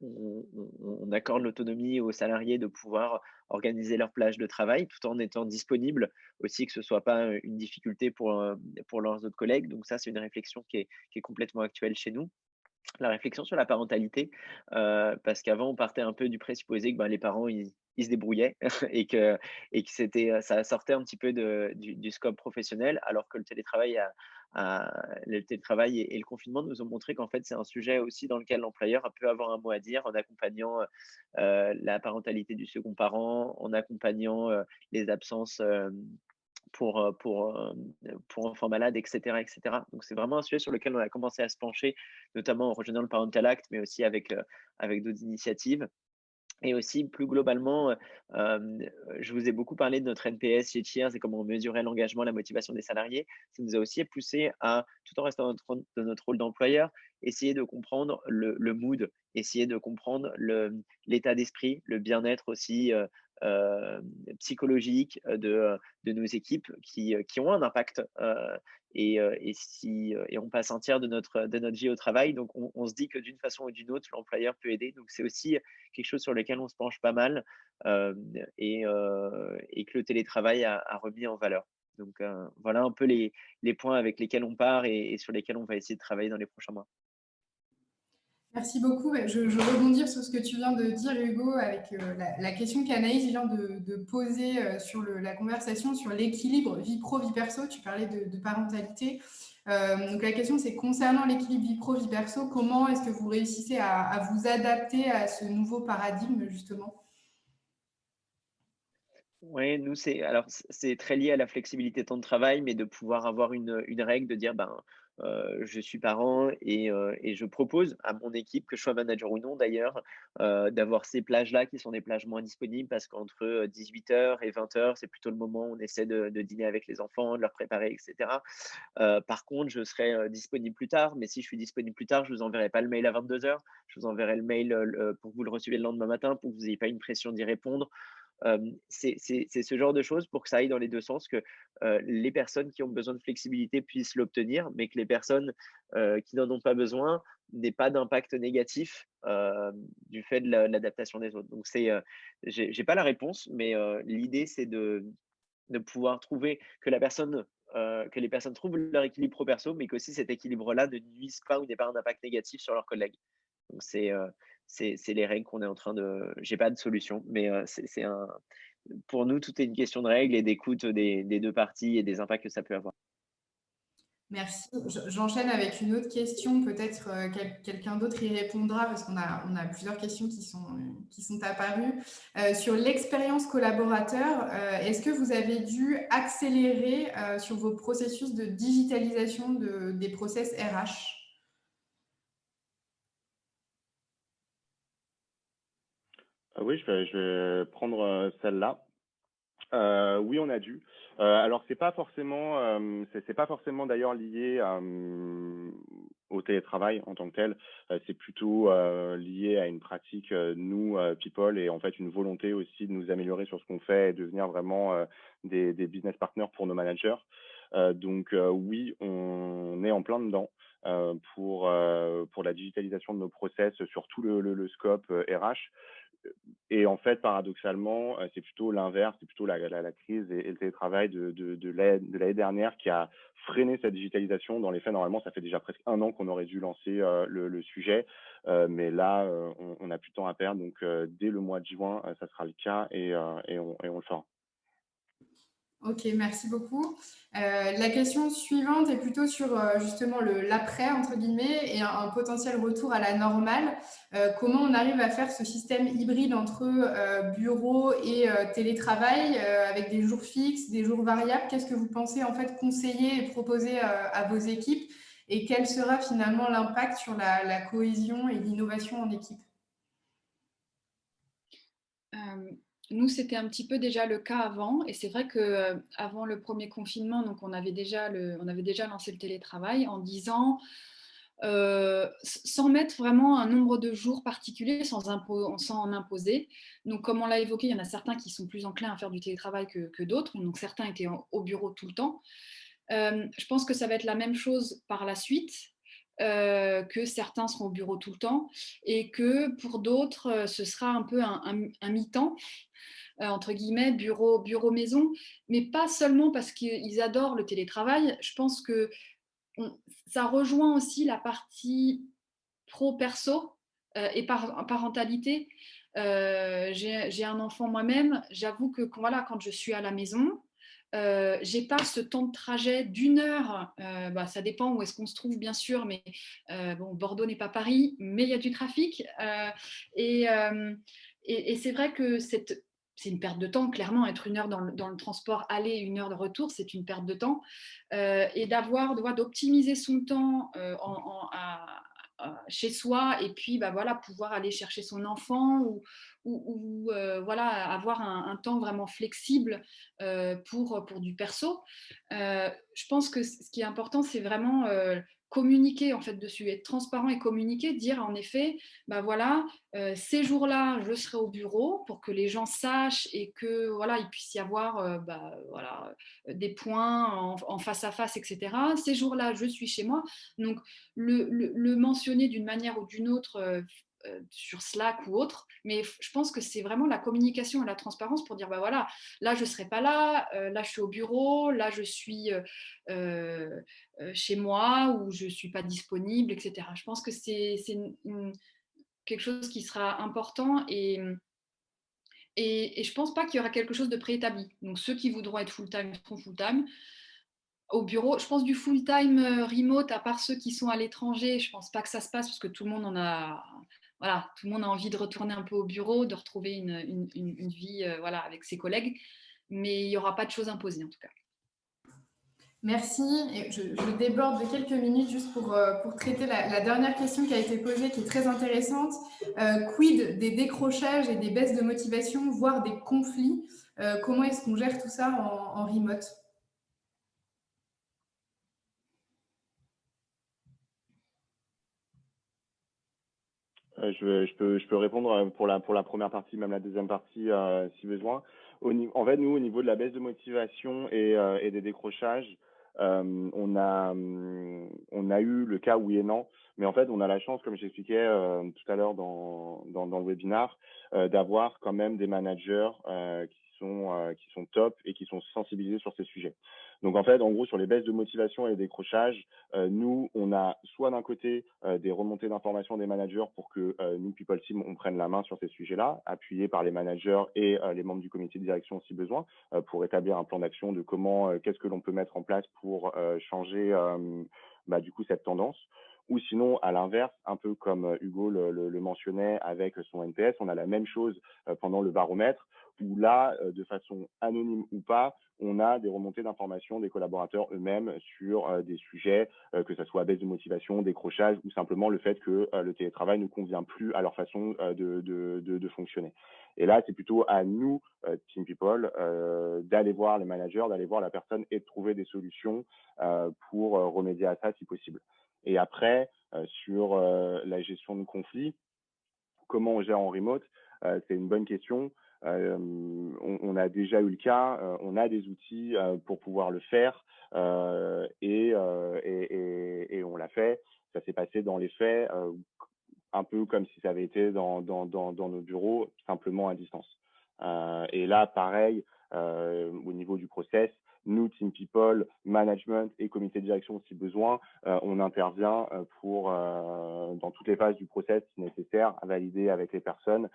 on accorde l'autonomie aux salariés de pouvoir organiser leur plage de travail tout en étant disponible aussi, que ce soit pas une difficulté pour leurs autres collègues. Donc ça, c'est une réflexion qui est complètement actuelle chez nous. La réflexion sur la parentalité, parce qu'avant on partait un peu du présupposé que, ben, les parents ils se débrouillaient et que c'était, ça sortait un petit peu du scope professionnel, alors que le télétravail et le confinement nous ont montré qu'en fait c'est un sujet aussi dans lequel l'employeur peut avoir un mot à dire en accompagnant, la parentalité du second parent, en accompagnant, les absences, pour enfants malades, et cetera, et cetera. Donc c'est vraiment un sujet sur lequel on a commencé à se pencher, notamment en rejoignant le Parental Act, mais aussi avec d'autres initiatives. Et aussi, plus globalement, je vous ai beaucoup parlé de notre NPS chez Cheers et comment on mesurait l'engagement, la motivation des salariés. Ça nous a aussi poussé à, tout en restant dans notre rôle d'employeur, essayer de comprendre le mood, essayer de comprendre l'état d'esprit, le bien-être aussi heu, psychologique de nos équipes qui ont un impact, et on passe un tiers de notre vie au travail. Donc on se dit que d'une façon ou d'une autre, l'employeur peut aider. Donc c'est aussi quelque chose sur lequel on se penche pas mal, et que le télétravail a remis en valeur. Donc voilà un peu les points avec lesquels on part et sur lesquels on va essayer de travailler dans les prochains mois. Merci beaucoup. Ouais, je rebondis sur ce que tu viens de dire, Hugo, avec la question qu'Anaïs vient de poser sur la conversation sur l'équilibre vie pro, vie perso. Tu parlais de parentalité. Donc la question, c'est concernant l'équilibre vie pro, vie perso, comment est-ce que vous réussissez à vous adapter à ce nouveau paradigme, justement? Ouais, nous, c'est très lié à la flexibilité temps de travail, mais de pouvoir avoir une règle de dire, ben, je suis parent et je propose à mon équipe, que je sois manager ou non d'ailleurs, d'avoir ces plages-là qui sont des plages moins disponibles parce qu'entre 18 h et 20 h, c'est plutôt le moment où on essaie de dîner avec les enfants, de leur préparer, et cetera. Par contre, je serai, disponible plus tard, mais si je suis disponible plus tard, je vous enverrai pas le mail à 22 h. Je vous enverrai le mail, pour que vous le receviez le lendemain matin, pour que vous ayez pas une pression d'y répondre. C'est ce genre de choses pour que ça aille dans les 2 sens, que, les personnes qui ont besoin de flexibilité puissent l'obtenir, mais que les personnes, qui n'en ont pas besoin n'aient pas d'impact négatif, du fait de l'adaptation des autres. Donc j'ai pas la réponse, mais, l'idée c'est de pouvoir trouver que les personnes trouvent leur équilibre pro perso, mais qu'aussi cet équilibre-là ne nuise pas ou n'ait pas un impact négatif sur leurs collègues. Donc c'est les règles qu'on est en train de. J'ai pas de solution, mais c'est un. Pour nous, tout est une question de règles et d'écoute des 2 parties et des impacts que ça peut avoir. Merci. J'enchaîne avec une autre question. Peut-être quelqu'un d'autre y répondra parce qu'on a plusieurs questions qui sont apparues. Sur l'expérience collaborateur, est-ce que vous avez dû accélérer sur vos processus de digitalisation des process RH? Oui, je vais prendre celle-là. Oui, on a dû. Alors c'est pas forcément d'ailleurs lié au télétravail en tant que tel. C'est plutôt lié à une pratique, nous, people, et en fait une volonté aussi de nous améliorer sur ce qu'on fait et devenir vraiment des business partners pour nos managers. Donc oui, on est en plein dedans pour la digitalisation de nos process sur tout le scope RH. Et en fait, paradoxalement, c'est plutôt l'inverse, c'est plutôt la crise et le télétravail de l'année dernière qui a freiné cette digitalisation. Dans les faits, normalement, ça fait déjà presque 1 an qu'on aurait dû lancer le sujet, mais là, on n'a plus de temps à perdre. Donc, dès le mois de juin, ça sera le cas et on le fera. Ok, merci beaucoup. La question suivante est plutôt sur justement l'après, entre guillemets, et un potentiel retour à la normale. Comment on arrive à faire ce système hybride entre bureau et télétravail avec des jours fixes, des jours variables? Qu'est-ce que vous pensez en fait conseiller et proposer à vos équipes? Et quel sera finalement l'impact sur la cohésion et l'innovation en équipe? Nous, c'était un petit peu déjà le cas avant, et c'est vrai que avant le premier confinement, donc on avait déjà lancé le télétravail en disant, sans mettre vraiment un nombre de jours particulier, sans en imposer. Donc, comme on l'a évoqué, il y en a certains qui sont plus enclins à faire du télétravail que d'autres, donc certains étaient au bureau tout le temps. Je pense que ça va être la même chose par la suite. que certains seront au bureau tout le temps et que pour d'autres, ce sera un peu un mi-temps, entre guillemets, bureau-maison, mais pas seulement parce qu'ils adorent le télétravail. Je pense que ça rejoint aussi la partie pro-perso et parentalité. J'ai un enfant moi-même. J'avoue que quand je suis à la maison, j'ai pas ce temps de trajet d'1 heure. Ça dépend où est-ce qu'on se trouve, bien sûr, mais bon, Bordeaux n'est pas Paris, mais il y a du trafic. Et c'est vrai que c'est une perte de temps, clairement. Être 1 heure dans le transport aller, 1 heure de retour, c'est une perte de temps. Et d'optimiser son temps chez soi et puis pouvoir aller chercher son enfant ou avoir un temps vraiment flexible pour du perso. Je pense que ce qui est important, c'est vraiment communiquer en fait dessus, être transparent et communiquer, dire en effet, ces jours-là, je serai au bureau pour que les gens sachent et que il puisse y avoir des points en face à face, etc. Ces jours-là, je suis chez moi. Donc, le mentionner d'une manière ou d'une autre sur Slack ou autre, mais je pense que c'est vraiment la communication et la transparence pour dire là je ne serai pas là, là je suis au bureau, là je suis chez moi ou je ne suis pas disponible, etc. Je pense que c'est quelque chose qui sera important et je ne pense pas qu'il y aura quelque chose de préétabli. Donc ceux qui voudront être full-time seront full-time. Au bureau, je pense du full-time remote, à part ceux qui sont à l'étranger, je ne pense pas que ça se passe parce que tout le monde tout le monde a envie de retourner un peu au bureau, de retrouver une vie avec ses collègues, mais il n'y aura pas de choses imposées en tout cas. Merci. Et je déborde de quelques minutes juste pour traiter la dernière question qui a été posée, qui est très intéressante. Quid des décrochages et des baisses de motivation, voire des conflits? Comment est-ce qu'on gère tout ça en remote? Je peux répondre pour la première partie, même la deuxième partie si besoin. En fait, nous, au niveau de la baisse de motivation et des décrochages, on a eu le cas oui et non, mais en fait, on a la chance, comme j'expliquais tout à l'heure dans le webinar, d'avoir quand même des managers qui sont top et qui sont sensibilisés sur ces sujets. Donc en fait, en gros, sur les baisses de motivation et les décrochages, nous, on a soit d'un côté des remontées d'informations des managers pour que nous, People Team, on prenne la main sur ces sujets-là, appuyés par les managers et les membres du comité de direction si besoin, pour établir un plan d'action de comment, qu'est-ce que l'on peut mettre en place pour changer du coup cette tendance. Ou sinon, à l'inverse, un peu comme Hugo le mentionnait avec son NPS, on a la même chose pendant le baromètre, où là, de façon anonyme ou pas, on a des remontées d'informations des collaborateurs eux-mêmes sur des sujets, que ce soit baisse de motivation, décrochage ou simplement le fait que le télétravail ne convient plus à leur façon de fonctionner. Et là, c'est plutôt à nous, Team People, d'aller voir les managers, d'aller voir la personne et de trouver des solutions pour remédier à ça si possible. Et après, sur la gestion de conflits, comment on gère en remote, c'est une bonne question. On a déjà eu le cas, on a des outils pour pouvoir le faire et on l'a fait. Ça s'est passé dans les faits, un peu comme si ça avait été dans nos bureaux, simplement à distance. Et là, pareil, au niveau du process, nous, Team People, Management et Comité de direction si besoin, on intervient dans toutes les phases du process si nécessaire, à valider avec les personnes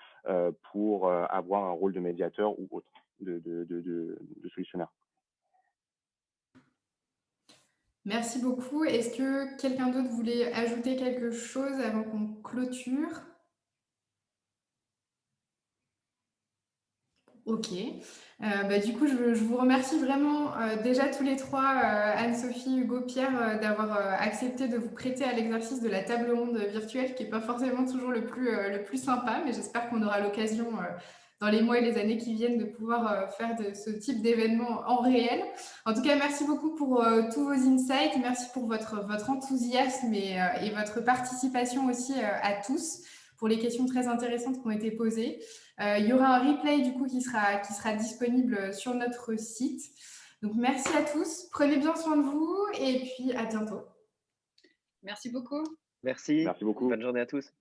pour avoir un rôle de médiateur ou autre, de solutionnaire. Merci beaucoup. Est-ce que quelqu'un d'autre voulait ajouter quelque chose avant qu'on clôture? Ok. Du coup, je vous remercie vraiment déjà tous les trois, Anne-Sophie, Hugo, Pierre, d'avoir accepté de vous prêter à l'exercice de la table ronde virtuelle, qui n'est pas forcément toujours le plus sympa, mais j'espère qu'on aura l'occasion dans les mois et les années qui viennent de pouvoir faire de ce type d'événement en réel. En tout cas, merci beaucoup pour tous vos insights, merci pour votre enthousiasme et votre participation aussi à tous pour les questions très intéressantes qui ont été posées. Il y aura un replay du coup qui sera disponible sur notre site. Donc merci à tous, prenez bien soin de vous et puis à bientôt. Merci beaucoup. Merci. Merci beaucoup. Bonne journée à tous.